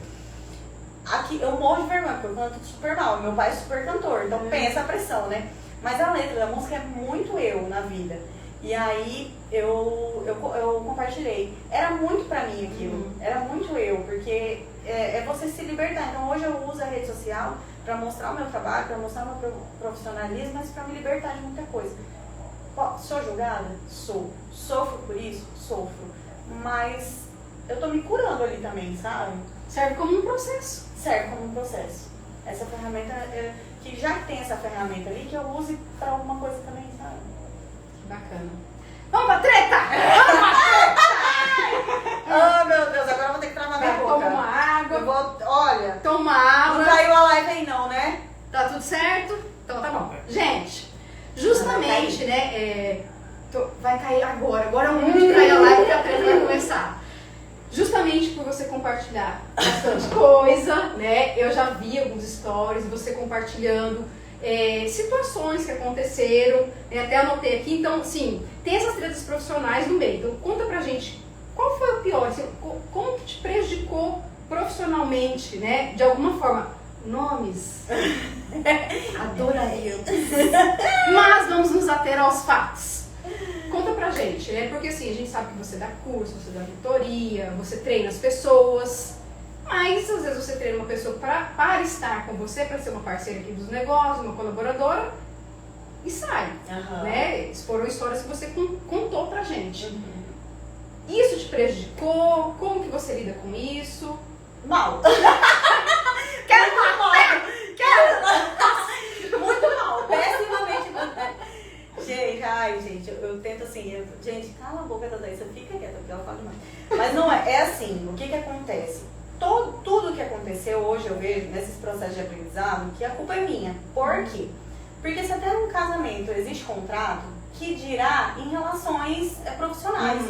Aqui, eu morro de vergonha, porque eu canto super mal. Meu pai é super cantor, então pensa a pressão, né? Mas a letra da música é muito eu na vida. E aí eu compartilhei. Era muito pra mim aquilo. Era muito eu, porque é você se libertar. Então hoje eu uso a rede social pra mostrar o meu trabalho, pra mostrar o meu profissionalismo, mas pra me libertar de muita coisa. Sou julgada? Sou. Sofro por isso? Sofro. Mas eu tô me curando ali também, sabe? Serve como um processo. Serve como um processo. Essa ferramenta, que já tem essa ferramenta ali, que eu use pra alguma coisa também, sabe? Bacana. Vamos pra treta! Oh, meu Deus, agora eu vou ter que travar minha boca. Toma uma água. Olha, Toma água. não caiu a live aí não, né? Tá tudo certo? Então tá bom. Gente, justamente, né, vai cair agora. Agora é o momento de cair a live que a treta vai começar. Justamente por você compartilhar bastante coisa, né? Eu já vi alguns stories, você compartilhando situações que aconteceram, né? Até anotei aqui. Então, sim, tem essas tretas profissionais no meio. Então, conta pra gente, qual foi o pior? Assim, como que te prejudicou profissionalmente, né? De alguma forma. Nomes? Adoraria. Mas vamos nos ater aos fatos. Conta pra gente, né? Porque assim, a gente sabe que você dá curso, você dá mentoria, você treina as pessoas, mas às vezes você treina uma pessoa para estar com você, para ser uma parceira aqui dos negócios, uma colaboradora, e sai, né? Foram histórias que você contou pra gente. Isso te prejudicou? Como que você lida com isso? Mal. Quero mal. Muito mal. Pessimamente mal. Gente, eu tento assim, gente, cala a boca da Thaís, fica quieta, porque ela fala demais. Mas não é assim, o que acontece? Tudo que aconteceu hoje eu vejo nesses processos de aprendizado que a culpa é minha. Por quê? Porque se até num casamento existe contrato, que dirá em relações profissionais.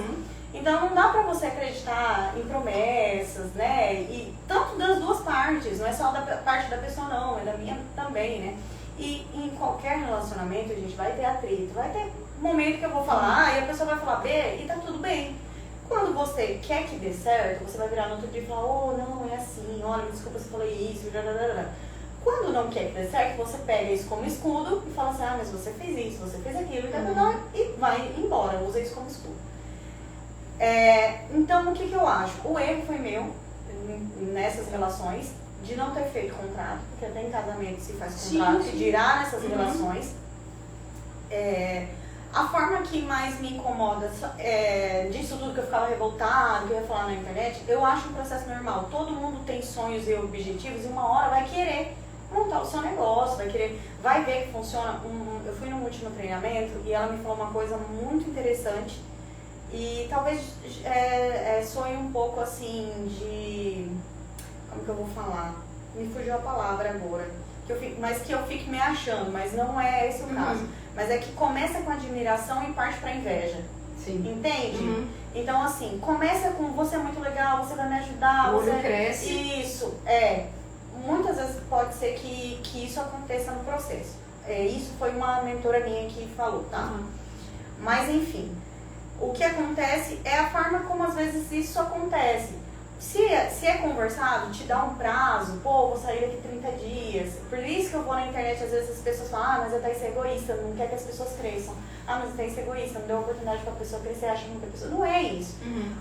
Então não dá pra você acreditar em promessas, né? E tanto das duas partes, não é só da parte da pessoa não, é da minha também, né? E em qualquer relacionamento a gente vai ter atrito, vai ter momento que eu vou falar A e a pessoa vai falar B e tá tudo bem. Quando você quer que dê certo, você vai virar no outro dia e falar, oh, não, é assim, olha, desculpa se eu falei isso, Quando não quer que dê certo, você pega isso como escudo e fala assim, ah, mas você fez isso, você fez aquilo, e vai embora, usa isso como escudo. Então, o que eu acho? O erro foi meu nessas relações, de não ter feito contrato, porque até em casamento se faz contrato, e dirá nessas relações. A forma que mais me incomoda disso tudo que eu ficava revoltada, que eu ia falar na internet, eu acho um processo normal. Todo mundo tem sonhos e objetivos e uma hora vai querer montar o seu negócio, vai ver que funciona. Eu fui num último treinamento e ela me falou uma coisa muito interessante e talvez soe um pouco assim de... Como que eu vou falar? Me fugiu a palavra agora. Mas que eu fique me achando, mas não é esse o caso. Mas é que começa com admiração e parte pra inveja. Sim. Entende? Então, assim, começa com você é muito legal, você vai me ajudar. O olho cresce. Isso, muitas vezes pode ser que isso aconteça no processo. Isso foi uma mentora minha que falou, tá? Mas, enfim, o que acontece é a forma como às vezes isso acontece. Se é conversado, te dá um prazo, vou sair daqui 30 dias. Por isso que eu vou na internet, às vezes as pessoas falam, mas a Thaís é egoísta, não quer que as pessoas cresçam. Mas a Thaís é egoísta, não deu oportunidade para a pessoa crescer, acha que muita pessoa... Não é isso.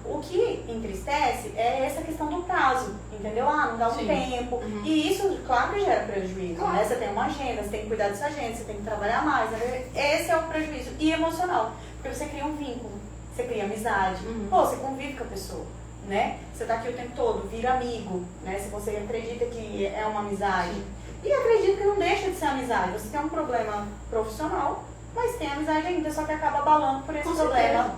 O que entristece é essa questão do prazo, entendeu? Não dá um tempo. E isso, claro que gera prejuízo, né? Você tem uma agenda, você tem que cuidar dessa agenda, você tem que trabalhar mais. Né? Esse é o prejuízo. E emocional, porque você cria um vínculo, você cria amizade. Você convive com a pessoa. Né? Você tá aqui o tempo todo, vira amigo, né? Se você acredita que é uma amizade. E acredita que não deixa de ser amizade. Você tem um problema profissional, mas tem amizade ainda, só que acaba abalando por esse problema,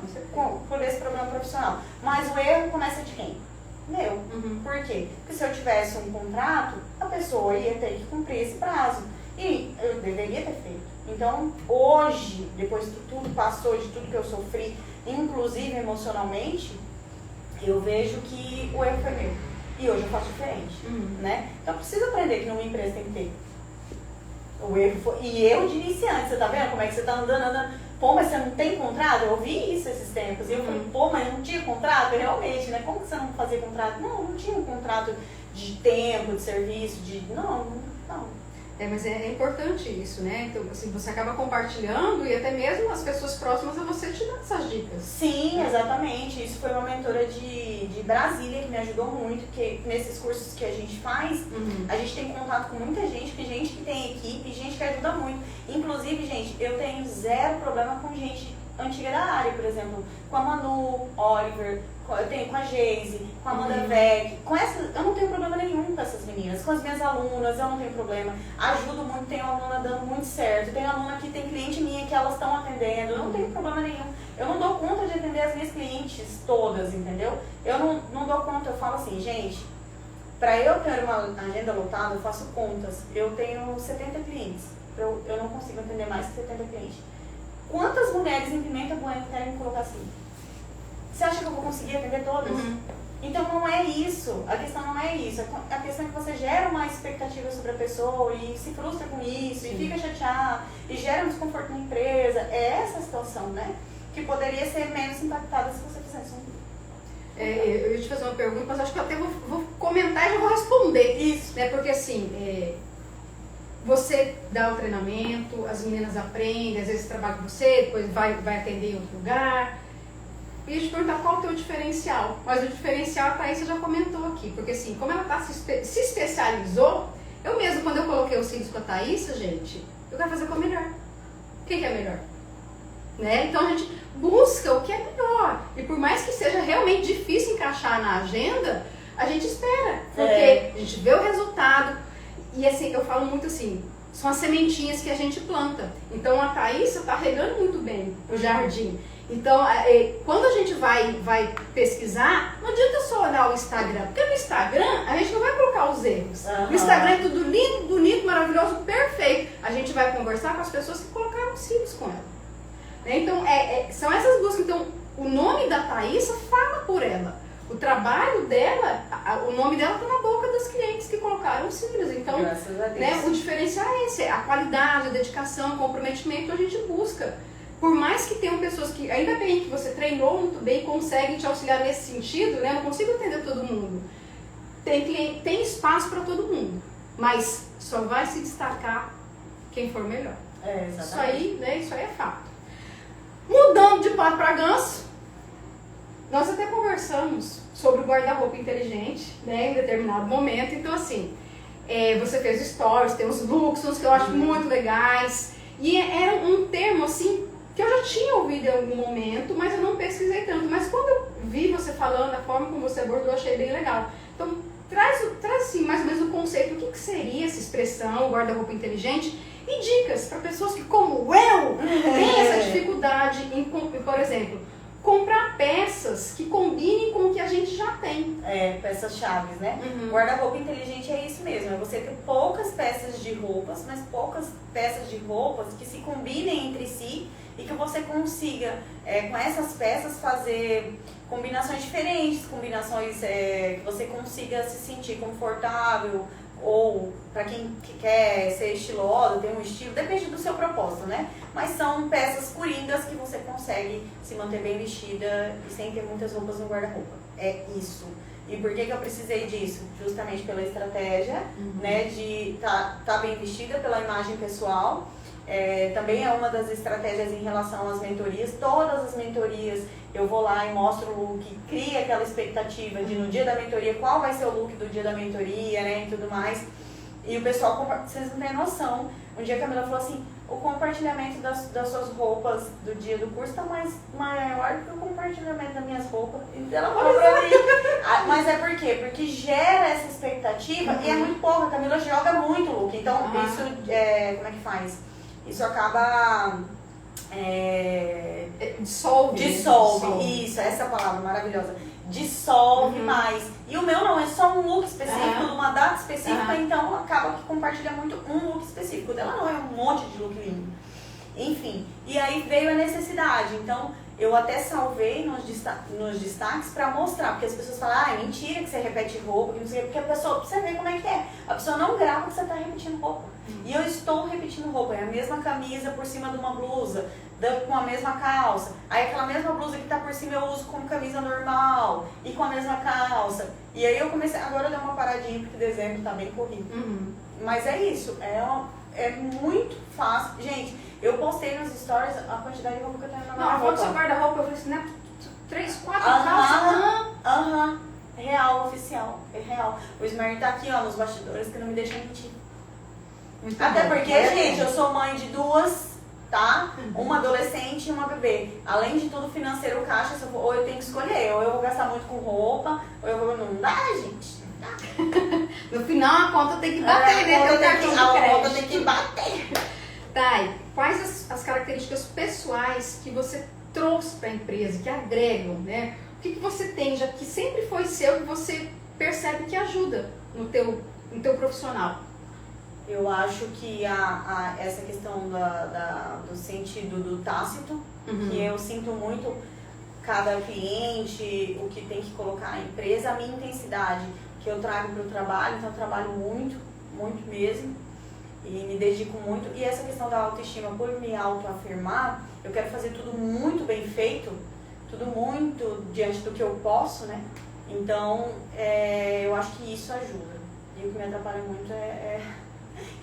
por esse problema profissional. Mas o erro começa de quem? Meu. Por quê? Porque se eu tivesse um contrato, a pessoa ia ter que cumprir esse prazo. E eu deveria ter feito. Então, hoje, depois que tudo passou, de tudo que eu sofri, inclusive emocionalmente, eu vejo que o erro foi meu. E hoje eu faço diferente, né? Então eu preciso aprender que numa empresa tem que ter. O erro foi... E erro de iniciante, você tá vendo como é que você tá andando. Pô, mas você não tem contrato? Eu ouvi isso esses tempos. E eu falei, pô, mas não tinha contrato? Realmente, né? Como que você não fazia contrato? Não tinha um contrato de tempo, de serviço, de... Não. Mas é importante isso, né? Então, assim, você acaba compartilhando e até mesmo as pessoas próximas a você te dão essas dicas. Sim, exatamente. Isso foi uma mentora de Brasília que me ajudou muito, porque nesses cursos que a gente faz, a gente tem contato com muita gente que tem equipe, gente que ajuda muito. Inclusive, gente, eu tenho zero problema com gente antiga da área, por exemplo, com a Manu, Oliver, eu tenho com a Geise, com a Amanda Vec, com essas, eu não tenho problema nenhum com essas meninas, com as minhas alunas eu não tenho problema, ajudo muito, tenho aluna dando muito certo, tenho aluna que tem cliente minha que elas estão atendendo, eu não tenho problema nenhum, eu não dou conta de atender as minhas clientes todas, entendeu? Eu não dou conta, eu falo assim, gente, para eu ter uma agenda lotada, eu faço contas, eu tenho 70 clientes, eu não consigo atender mais que 70 clientes. Quantas mulheres em Pimenta Bueno querem colocar assim? Você acha que eu vou conseguir atender todas? Então não é isso, a questão não é isso, a questão é que você gera uma expectativa sobre a pessoa e se frustra com isso, e fica chateado, e gera um desconforto na empresa. É essa a situação, né? Que poderia ser menos impactada se você fizesse eu ia te fazer uma pergunta, mas acho que eu até vou comentar e já vou responder. Isso. Né? Porque assim, você dá o treinamento, as meninas aprendem, às vezes trabalha com você, depois vai atender em outro lugar. E eu te perguntar qual é o teu diferencial. Mas o diferencial, a Thaísa já comentou aqui. Porque assim, como ela se especializou, eu mesmo, quando eu coloquei os cílios com a Thaísa, gente, eu quero fazer com a melhor. Quem que é melhor? Né? Então a gente busca o que é melhor. E por mais que seja realmente difícil encaixar na agenda, a gente espera. Porque a gente vê o resultado. E assim, eu falo muito assim, são as sementinhas que a gente planta. Então a Thaísa está regando muito bem o jardim. Então, quando a gente vai pesquisar, não adianta só olhar o Instagram, porque no Instagram a gente não vai colocar os erros. No Instagram é tudo lindo, bonito, maravilhoso, perfeito. A gente vai conversar com as pessoas que colocaram cílios com ela. Então, são essas buscas. Então, o nome da Thaísa fala por ela. O trabalho dela, o nome dela está na boca dos clientes que colocaram os cílios. Então, né, o diferencial é esse, a qualidade, a dedicação, o comprometimento a gente busca. Por mais que tenham pessoas que, ainda bem que você treinou muito bem e conseguem te auxiliar nesse sentido, né? Eu não consigo atender todo mundo. Tem espaço para todo mundo, mas só vai se destacar quem for melhor. Exatamente. Isso aí é fato. Mudando de pato para ganso, nós até conversamos sobre o guarda-roupa inteligente, né, em determinado momento. Então, assim, você fez stories, tem os looks, que eu acho muito legais. E era um termo, assim, que eu já tinha ouvido em algum momento, mas eu não pesquisei tanto. Mas quando eu vi você falando, a forma como você abordou, eu achei bem legal. Então, traz assim, mais ou menos o conceito, o que seria essa expressão, guarda-roupa inteligente, e dicas para pessoas que, como eu, têm essa dificuldade em, por exemplo, comprar peças que combinem com o que a gente já tem. Peças chaves, né? Guarda-roupa inteligente é isso mesmo, é você ter poucas peças de roupas, mas poucas peças de roupas que se combinem entre si e que você consiga, com essas peças, fazer combinações diferentes, combinações que você consiga se sentir confortável, ou para quem quer ser estilosa, ter um estilo, depende do seu propósito, né? Mas são peças coringas que você consegue se manter bem vestida e sem ter muitas roupas no guarda-roupa. É isso. E por que eu precisei disso? Justamente pela estratégia, né, de tá bem vestida, pela imagem pessoal. Também é uma das estratégias em relação às mentorias. Todas as mentorias eu vou lá e mostro o look, cria aquela expectativa de no dia da mentoria, qual vai ser o look do dia da mentoria, né, e tudo mais. E o pessoal, vocês não têm noção, um dia a Camila falou assim, o compartilhamento das suas roupas do dia do curso está maior do que o compartilhamento das minhas roupas. E ela falou pra mim. Mas é por quê? Porque gera essa expectativa e é muito pouco, a Camila joga muito look, então isso, como é que faz? Isso acaba... Dissolve. Isso, essa palavra maravilhosa. Dissolve mais. E o meu não, é só um look específico, numa data específica, então acaba que compartilha muito um look específico. O dela não é um monte de look lindo. Enfim, e aí veio a necessidade. Então, eu até salvei nos destaques pra mostrar, porque as pessoas falam, ah, é mentira que você repete roupa, que não sei, porque a pessoa, pra você ver como é que é, a pessoa não grava que você tá repetindo roupa. E eu estou repetindo roupa, é a mesma camisa por cima de uma blusa, com a mesma calça, aí aquela mesma blusa que tá por cima eu uso como camisa normal, e com a mesma calça. E aí eu comecei, agora eu dei uma paradinha, porque dezembro tá bem corrido. Mas é isso, é muito fácil. Gente, eu postei nos stories a quantidade de roupa que eu tenho na minha roupa. Não, seu guarda-roupa, eu falei assim, né? 3, 4 calças. Real, oficial, é real. O Ismael tá aqui, ó, nos bastidores, que não me deixa mentir. Muito Até bom. porque, gente, eu sou mãe de 2, tá? Uma adolescente e uma bebê. Além de tudo, financeiro, caixa, ou eu tenho que escolher, ou eu vou gastar muito com roupa, ou eu vou... Não dá, gente. Não dá. No final, a conta tem que bater, né? A conta tem que bater. Thay, quais as características pessoais que você trouxe para a empresa, que agregam, né? O que você tem, já que sempre foi seu, que você percebe que ajuda no teu profissional? Eu acho que essa questão do sentido do tácito, que eu sinto muito cada cliente, o que tem que colocar na empresa, a minha intensidade que eu trago para o trabalho, então eu trabalho muito, muito mesmo, e me dedico muito. E essa questão da autoestima, por me autoafirmar, eu quero fazer tudo muito bem feito, tudo muito diante do que eu posso, né? Então, eu acho que isso ajuda. E o que me atrapalha muito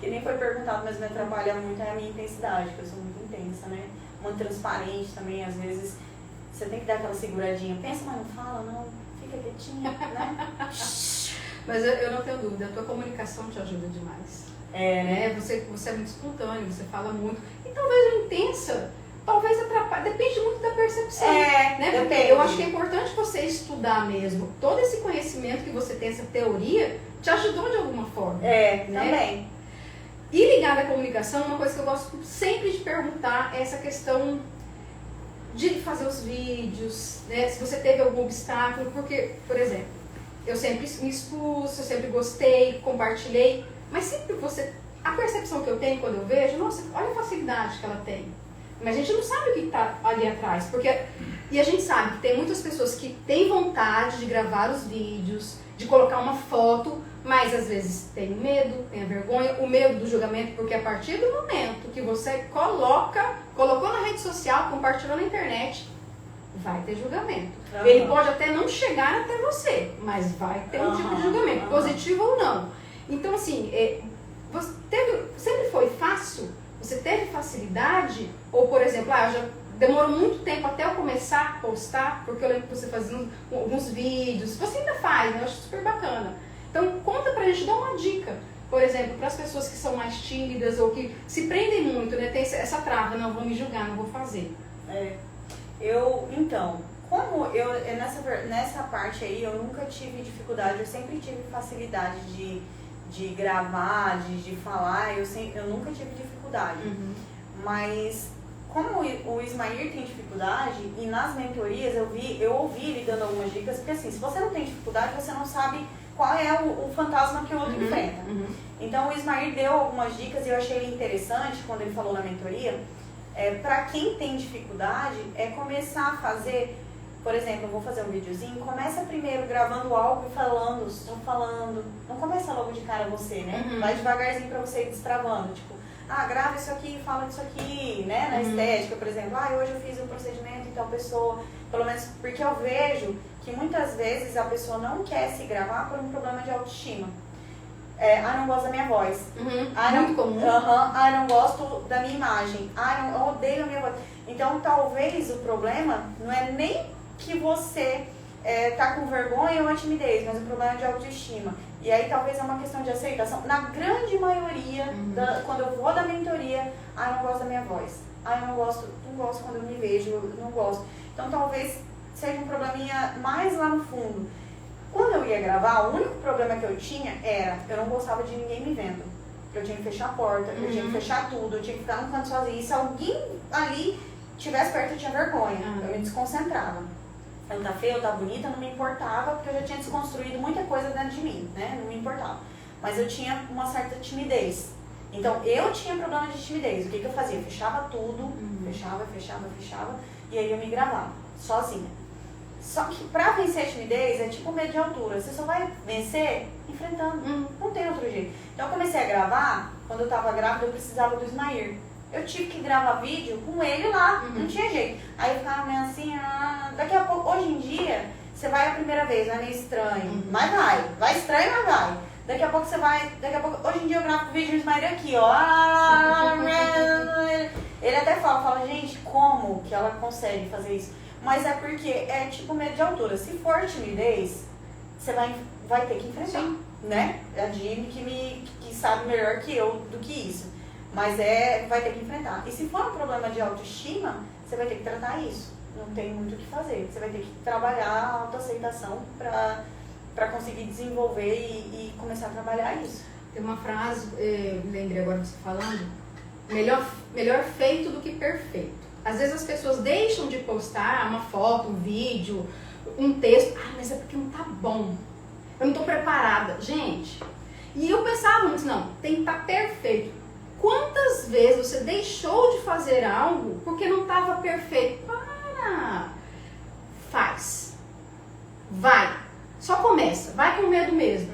que nem foi perguntado, mas me atrapalha muito é a minha intensidade, que eu sou muito intensa, né? Muito transparente também, às vezes você tem que dar aquela seguradinha. Pensa, mas não fala, não, fica quietinha, né? Mas eu não tenho dúvida, a tua comunicação te ajuda demais. Né? Você é muito espontâneo, você fala muito. E talvez o intensa, talvez atrapalhe, depende muito da percepção. Né? Porque eu acho que é importante você estudar mesmo. Todo esse conhecimento que você tem, essa teoria, te ajudou de alguma forma. Né? Também. E ligada à comunicação, uma coisa que eu gosto sempre de perguntar é essa questão de fazer os vídeos, né? Se você teve algum obstáculo, porque, por exemplo, eu sempre me expus, eu sempre gostei, compartilhei, mas sempre a percepção que eu tenho quando eu vejo, nossa, olha a facilidade que ela tem. Mas a gente não sabe o que está ali atrás, e a gente sabe que tem muitas pessoas que têm vontade de gravar os vídeos, de colocar uma foto, mas às vezes tem medo, tem a vergonha, o medo do julgamento, porque a partir do momento que você colocou na rede social, compartilhou na internet, vai ter julgamento. Ele pode até não chegar até você, mas vai ter um tipo de julgamento, positivo ou não. Então, assim, sempre foi fácil? Você teve facilidade? Ou, por exemplo, já demorou muito tempo até eu começar a postar, porque eu lembro que você fazia alguns vídeos, você ainda faz, né? Eu acho super bacana. Então, conta pra gente, dá uma dica, por exemplo, para as pessoas que são mais tímidas ou que se prendem muito, né? Tem essa trava, não vou me julgar, não vou fazer. Então, como nessa parte aí, eu nunca tive dificuldade, eu sempre tive facilidade de gravar, de falar, eu nunca tive dificuldade. Mas como o Ismael tem dificuldade, e nas mentorias eu ouvi ele dando algumas dicas, porque assim, se você não tem dificuldade, você não sabe qual é o fantasma que o outro enfrenta. Então o Ismael deu algumas dicas e eu achei ele interessante quando ele falou na mentoria. Para quem tem dificuldade, começar a fazer, por exemplo, eu vou fazer um videozinho, começa primeiro gravando algo e falando, não começa logo de cara você, né? Vai devagarzinho para você ir destravando, tipo, grava isso aqui, fala disso aqui, né? Na estética, por exemplo, hoje eu fiz um procedimento em tal pessoa, pelo menos porque eu vejo que muitas vezes a pessoa não quer se gravar por um problema de autoestima. Não gosto da minha voz. Muito comum. Não gosto da minha imagem. Eu odeio a minha voz. Então, talvez o problema não é nem que você tá com vergonha ou timidez, mas o problema é de autoestima. E aí, talvez é uma questão de aceitação. Na grande maioria, quando eu vou da mentoria, eu não gosto da minha voz. Eu não gosto quando eu me vejo, eu não gosto. Então, talvez seja um probleminha mais lá no fundo. Quando eu ia gravar, o único problema que eu tinha era, eu não gostava de ninguém me vendo. Eu tinha que fechar a porta, eu tinha que fechar tudo, eu tinha que ficar no canto sozinha. E se alguém ali estivesse perto, eu tinha vergonha, eu me desconcentrava. Eu tá feia, eu tá bonita, não me importava, porque eu já tinha desconstruído muita coisa dentro de mim, né? Não me importava. Mas eu tinha uma certa timidez. Então, eu tinha problema de timidez. O que eu fazia? Fechava tudo, fechava, e aí eu me gravava, sozinha. Só que pra vencer a timidez é tipo medo de altura. Você só vai vencer enfrentando. Não tem outro jeito. Então eu comecei a gravar, quando eu tava grávida eu precisava do Ismair. Eu tive que gravar vídeo com ele lá, não tinha jeito. Aí eu ficava meio assim, daqui a pouco, hoje em dia, você vai a primeira vez, vai meio estranho, mas vai estranho, mas vai. Daqui a pouco você vai, hoje em dia eu gravo vídeo do Ismair aqui, ó. Ele até fala, gente, como que ela consegue fazer isso? Mas é porque é tipo medo de altura. Se for timidez, você vai ter que enfrentar, né? A Jimmy que sabe melhor que eu do que isso. Mas vai ter que enfrentar. E se for um problema de autoestima, você vai ter que tratar isso. Não tem muito o que fazer. Você vai ter que trabalhar a autoaceitação para conseguir desenvolver e começar a trabalhar isso. Tem uma frase, lembrei agora de você falando, melhor feito do que perfeito. Às vezes as pessoas deixam de postar uma foto, um vídeo, um texto. Mas é porque não tá bom. Eu não tô preparada. Gente, e eu pensava muito, não, tem que estar perfeito. Quantas vezes você deixou de fazer algo porque não estava perfeito? Para! Faz. Vai. Só começa. Vai com medo mesmo.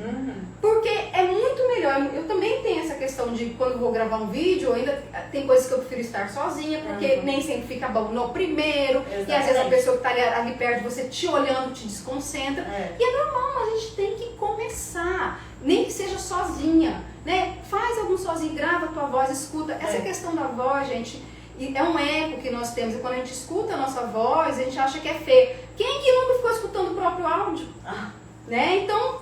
Porque é muito melhor. Eu também tenho essa questão de quando vou gravar um vídeo, ainda tem coisas que eu prefiro estar sozinha, porque nem sempre fica bom no primeiro. Exatamente. E às vezes a pessoa que está ali perto de você te olhando te desconcentra. E é normal, mas a gente tem que começar. Nem que seja sozinha, né? Faz algum sozinho, grava a tua voz, escuta. Essa questão da voz, gente, é um eco que nós temos. E quando a gente escuta a nossa voz, a gente acha que é feio. Quem que nunca ficou escutando o próprio áudio? Né? Então,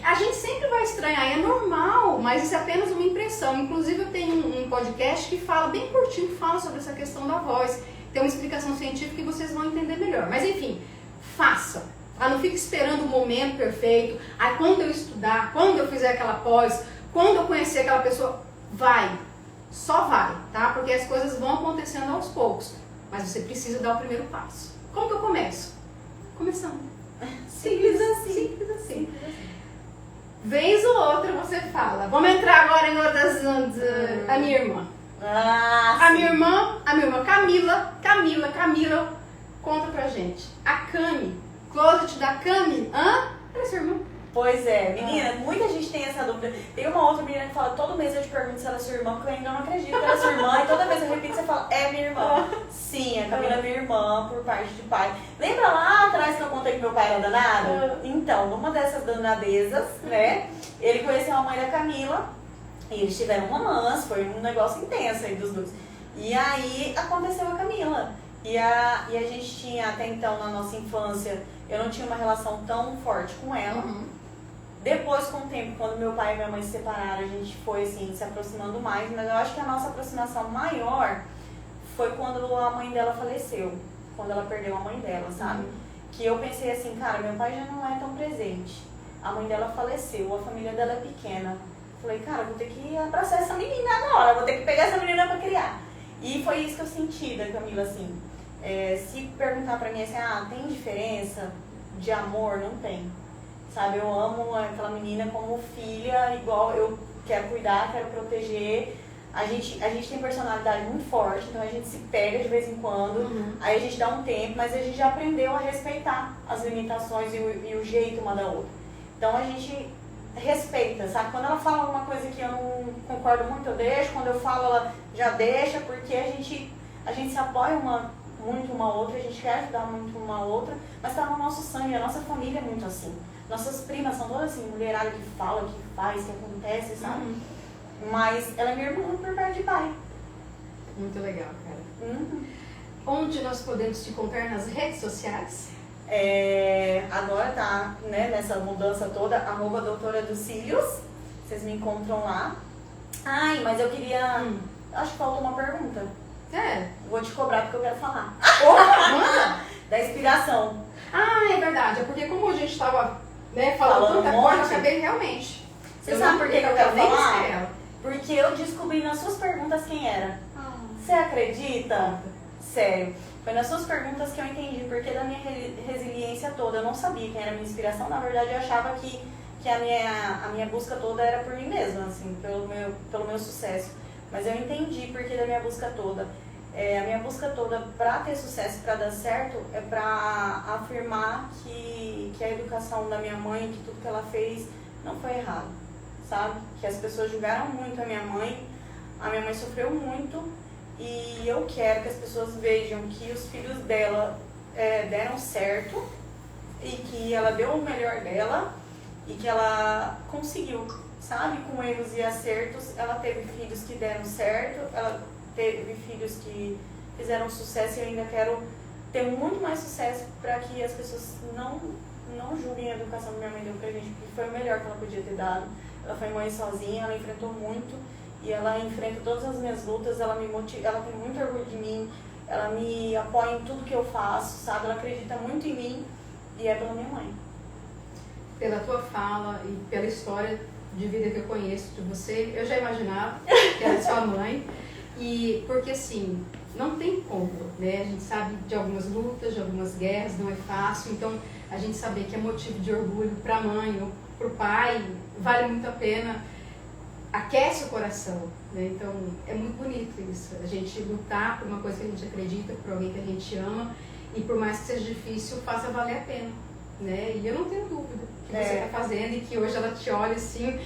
a gente sempre vai estranhar, é normal, mas isso é apenas uma impressão. Inclusive, eu tenho um podcast que fala, bem curtinho, que fala sobre essa questão da voz. Tem uma explicação científica que vocês vão entender melhor. Mas enfim, faça. Não fique esperando o momento perfeito. Quando eu estudar, quando eu fizer aquela pós, quando eu conhecer aquela pessoa, vai. Só vai, tá? Porque as coisas vão acontecendo aos poucos. Mas você precisa dar o primeiro passo. Como que eu começo? Começando. Simples assim. Vez ou outra você fala. Vamos entrar agora em outras. A minha irmã. A minha irmã Camila, conta pra gente. A Cami, closet da Cami, é sua irmã? Pois é, menina, muita gente tem essa dúvida. Tem uma outra menina que fala, todo mês eu te pergunto se ela é sua irmã, porque eu ainda não acredito que ela é sua irmã, e toda vez eu repito, você fala, é minha irmã. Sim, a Camila é minha irmã, por parte de pai. Lembra lá atrás que eu contei que meu pai era danado? Então, numa dessas danadezas, né, ele conheceu a mãe da Camila, e eles tiveram um romance, foi um negócio intenso aí dos dois. E aí, aconteceu a Camila. E a gente tinha, até então, na nossa infância, eu não tinha uma relação tão forte com ela. Depois, com o tempo, quando meu pai e minha mãe se separaram, a gente foi, assim, se aproximando mais. Mas eu acho que a nossa aproximação maior foi quando a mãe dela faleceu. Quando ela perdeu a mãe dela, sabe? Que eu pensei assim, cara, meu pai já não é tão presente. A mãe dela faleceu, a família dela é pequena. Falei, cara, vou ter que abraçar essa menina agora, vou ter que pegar essa menina pra criar. E foi isso que eu senti da Camila, assim. Se perguntar pra mim assim, tem diferença de amor? Não tem. Sabe, eu amo aquela menina como filha, igual eu quero cuidar, quero proteger. A gente tem personalidade muito forte, então a gente se pega de vez em quando, aí a gente dá um tempo, mas a gente já aprendeu a respeitar as limitações e o jeito uma da outra. Então a gente respeita, sabe? Quando ela fala alguma coisa que eu não concordo muito, eu deixo. Quando eu falo, ela já deixa, porque a gente se apoia muito uma a outra, a gente quer ajudar muito uma a outra, mas tá no nosso sangue, a nossa família é muito assim. Nossas primas são todas assim, mulherada que fala, que faz, que acontece, sabe? Mas ela é minha irmã por parte de pai. Muito legal, cara. Onde nós podemos te encontrar nas redes sociais? Agora tá, né, nessa mudança toda, @doutora dos cílios. Vocês me encontram lá. Mas eu queria... Acho que faltou uma pergunta. Vou te cobrar porque eu quero falar. Manda! Da inspiração. É verdade. É porque como a gente tava, né, falando tanta coisa, eu acabei realmente. Você sabe por que eu quero falar? Porque eu descobri nas suas perguntas quem era. Você acredita? Sério. Foi nas suas perguntas que eu entendi porque da minha resiliência toda. Eu não sabia quem era a minha inspiração. Na verdade, eu achava que que a minha busca toda era por mim mesma, assim, pelo meu sucesso. Mas eu entendi porque da minha busca toda. A minha busca toda para ter sucesso, para dar certo, é para afirmar que a educação da minha mãe, que tudo que ela fez não foi errado, sabe? Que as pessoas julgaram muito a minha mãe sofreu muito e eu quero que as pessoas vejam que os filhos dela deram certo e que ela deu o melhor dela e que ela conseguiu, sabe? Com erros e acertos, ela teve filhos que deram certo, ela teve filhos que fizeram sucesso e eu ainda quero ter muito mais sucesso para que as pessoas não julguem a educação que minha mãe deu pra gente, porque foi o melhor que ela podia ter dado. Ela foi mãe sozinha, ela enfrentou muito e ela enfrenta todas as minhas lutas, ela me motiva, ela tem muito orgulho de mim, ela me apoia em tudo que eu faço, sabe? Ela acredita muito em mim e é pela minha mãe. Pela tua fala e pela história de vida que eu conheço de você, eu já imaginava que era sua mãe. E porque assim, não tem como, né? A gente sabe de algumas lutas, de algumas guerras, não é fácil. Então, a gente saber que é motivo de orgulho para a mãe ou para o pai, vale muito a pena, aquece o coração, né? Então, é muito bonito isso. A gente lutar por uma coisa que a gente acredita, por alguém que a gente ama, e por mais que seja difícil, faça valer a pena, né? E eu não tenho dúvida que você está fazendo e que hoje ela te olha assim.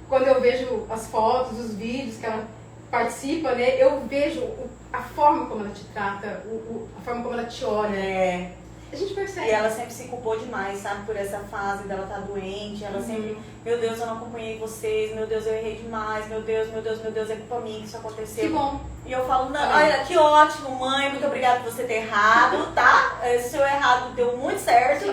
Quando eu vejo as fotos, os vídeos que ela participa, né? Eu vejo a forma como ela te trata, a forma como ela te olha. A gente percebe. E ela sempre se culpou demais, sabe? Por essa fase dela estar doente. Ela sempre, meu Deus, eu não acompanhei vocês. Meu Deus, eu errei demais. Meu Deus, é culpa minha que isso aconteceu. Que bom. E eu falo, não, olha, que ótimo, mãe. Muito obrigada por você ter errado, tá? Esse seu errado deu muito certo.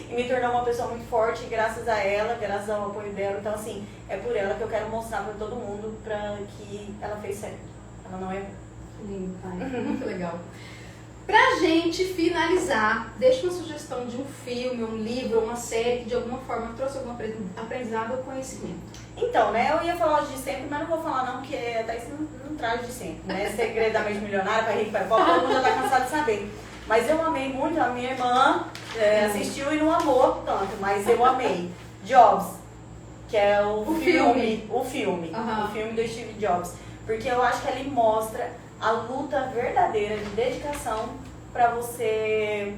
E me tornou uma pessoa muito forte graças a ela, graças ao apoio dela. Então, assim, é por ela que eu quero mostrar pra todo mundo que ela fez certo. Ela não é... Lindo, pai. Muito legal. Pra gente finalizar, deixa uma sugestão de um filme, um livro, uma série que de alguma forma trouxe algum aprendizado ou conhecimento. Então, né, eu ia falar de sempre, mas não vou falar não, porque até isso não traz de sempre, né? Segredo da Mente Milionária, para rico, para pobre, todo mundo já tá cansado de saber. Mas eu amei muito, a minha irmã assistiu e não amou tanto, mas eu amei. Jobs, que é o filme do Steve Jobs. Porque eu acho que ele mostra a luta verdadeira de dedicação para você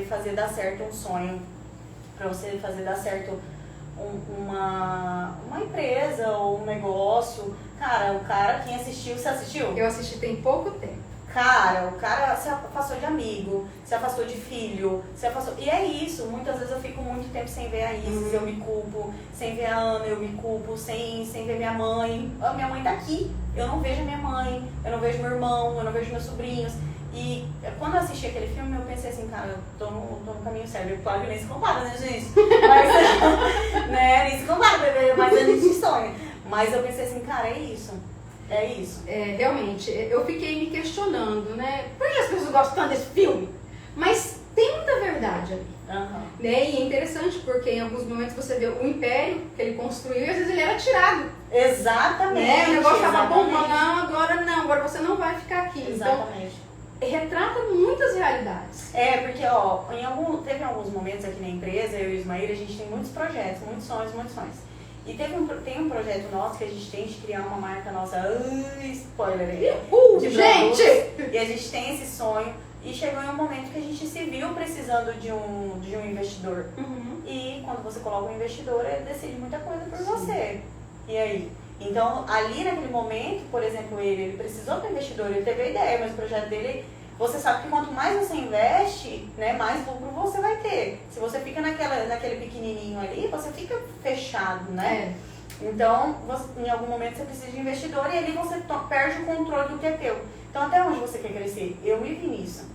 fazer dar certo um sonho, para você fazer dar certo uma empresa ou um negócio. Cara, quem assistiu, você assistiu? Eu assisti tem pouco tempo. Cara, o cara se afastou de amigo, se afastou de filho, se afastou... E é isso, muitas vezes eu fico muito tempo sem ver a Isis, eu me culpo, sem ver a Ana, eu me culpo, sem ver minha mãe. A minha mãe tá aqui, eu não vejo a minha mãe, eu não vejo meu irmão, eu não vejo meus sobrinhos. E quando eu assisti aquele filme, eu pensei assim, cara, eu tô no caminho certo. Claro que nem se compara, né, gente? Mas, né, nem se compara, mas a gente sonha. Mas eu pensei assim, cara, é isso. É isso. Realmente, eu fiquei me questionando, né? Por que as pessoas gostam tanto desse filme? Mas tem muita verdade ali. Né? E é interessante porque em alguns momentos você vê o império que ele construiu e às vezes ele era tirado. Exatamente. Né? O negócio estava bombando, agora você não vai ficar aqui. Exatamente. Então, retrata muitas realidades. Porque teve alguns momentos aqui na empresa, eu e o Ismael, a gente tem muitos projetos, muitos sonhos. E tem um projeto nosso que a gente tem de criar uma marca nossa, spoiler aí, gente! E a gente tem esse sonho e chegou em um momento que a gente se viu precisando de um investidor. E quando você coloca um investidor, ele decide muita coisa por você. E aí? Então, ali naquele momento, por exemplo, ele precisou do investidor, ele teve a ideia, mas o projeto dele... Você sabe que quanto mais você investe, né, mais lucro você vai ter. Se você fica naquele pequenininho ali, você fica fechado, né? Então, em algum momento você precisa de investidor e ali você perde o controle do que é teu. Então, até onde você quer crescer? Eu me vi nisso.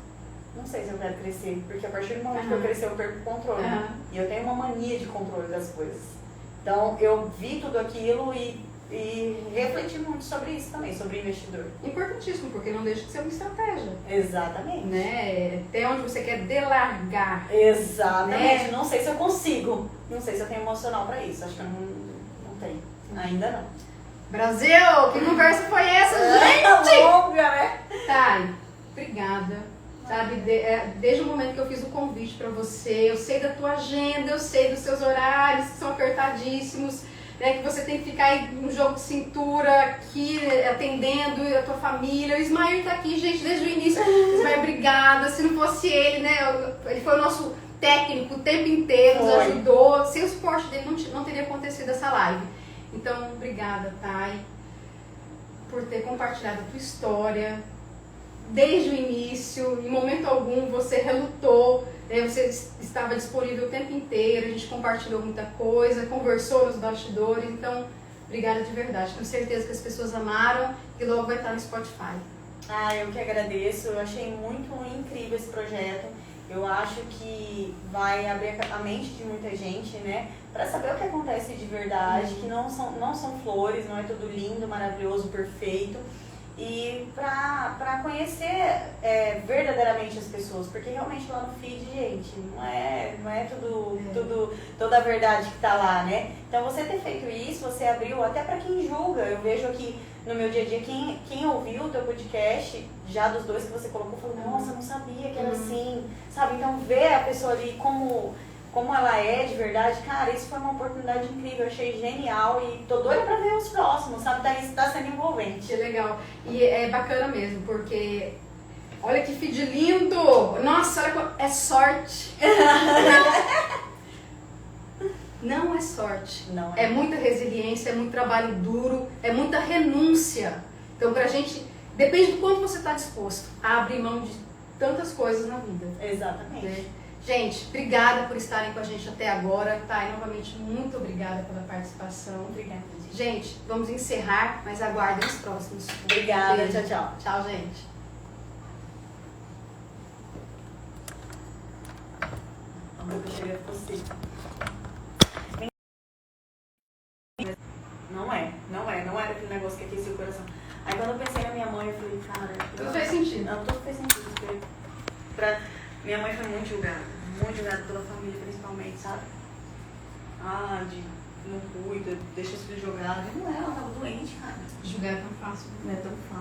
Não sei se eu quero crescer, porque a partir do momento que eu crescer, eu perco o controle. E eu tenho uma mania de controle das coisas. Então, eu vi tudo aquilo e refleti muito sobre isso também, sobre investidor. Importantíssimo, porque não deixa de ser uma estratégia. Exatamente. Né? Até onde você quer delargar. Exatamente. Né? Não sei se eu consigo. Não sei se eu tenho emocional pra isso. Acho que eu não tenho. Ainda não. Brasil! Que conversa foi essa, gente? Longa, né? Thay, obrigada. Sabe, desde o momento que eu fiz o convite pra você, eu sei da tua agenda, eu sei dos seus horários que são apertados. cansadíssimos, né, que você tem que ficar aí no jogo de cintura, aqui atendendo a tua família. O Ismael tá aqui, gente, desde o início. Ismael, obrigada. Se não fosse ele, né, ele foi o nosso técnico o tempo inteiro, nos ajudou. Sem o suporte dele não teria acontecido essa live. Então, obrigada, Thay, por ter compartilhado a tua história. Desde o início, em momento algum, você relutou, né? Você estava disponível o tempo inteiro, a gente compartilhou muita coisa, conversou nos bastidores, então, obrigada de verdade. Tenho certeza que as pessoas amaram e logo vai estar no Spotify. Eu que agradeço, eu achei muito incrível esse projeto. Eu acho que vai abrir a mente de muita gente, né? Para saber o que acontece de verdade, que não são flores, não é tudo lindo, maravilhoso, perfeito. E para conhecer verdadeiramente as pessoas, porque realmente lá no feed, gente, não é toda a verdade que tá lá, né? Então você ter feito isso, você abriu até para quem julga. Eu vejo aqui no meu dia a dia, quem ouviu o teu podcast, já dos dois que você colocou, falou, nossa, eu não sabia que era assim, sabe? Então ver a pessoa ali como ela é de verdade, cara, isso foi uma oportunidade incrível, eu achei genial e tô doida pra ver os próximos, sabe? Tá sendo envolvente. Que legal. E é bacana mesmo, porque olha que feed lindo! Nossa, olha, é sorte. Não é sorte. Não é muita resiliência, é muito trabalho duro, é muita renúncia. Então, pra gente, depende do quanto você está disposto a abrir mão de tantas coisas na vida. Exatamente. Né? Gente, obrigada por estarem com a gente até agora. Thay, novamente, muito obrigada pela participação. Obrigada. Gente, vamos encerrar, mas aguardem os próximos. Obrigada, Beijo. tchau, tchau. Tchau, gente. Amor, eu cheguei a você. Não era aquele negócio que aquecia o coração. Aí quando eu pensei na minha mãe, eu falei, cara... Tudo fez sentido. Não, tudo fez sentido. Minha mãe foi muito julgada pela família, principalmente, sabe? Não cuida, deixa os filhos jogados. Não é, ela tava doente, cara. Julgar é tão fácil. Não é tão fácil.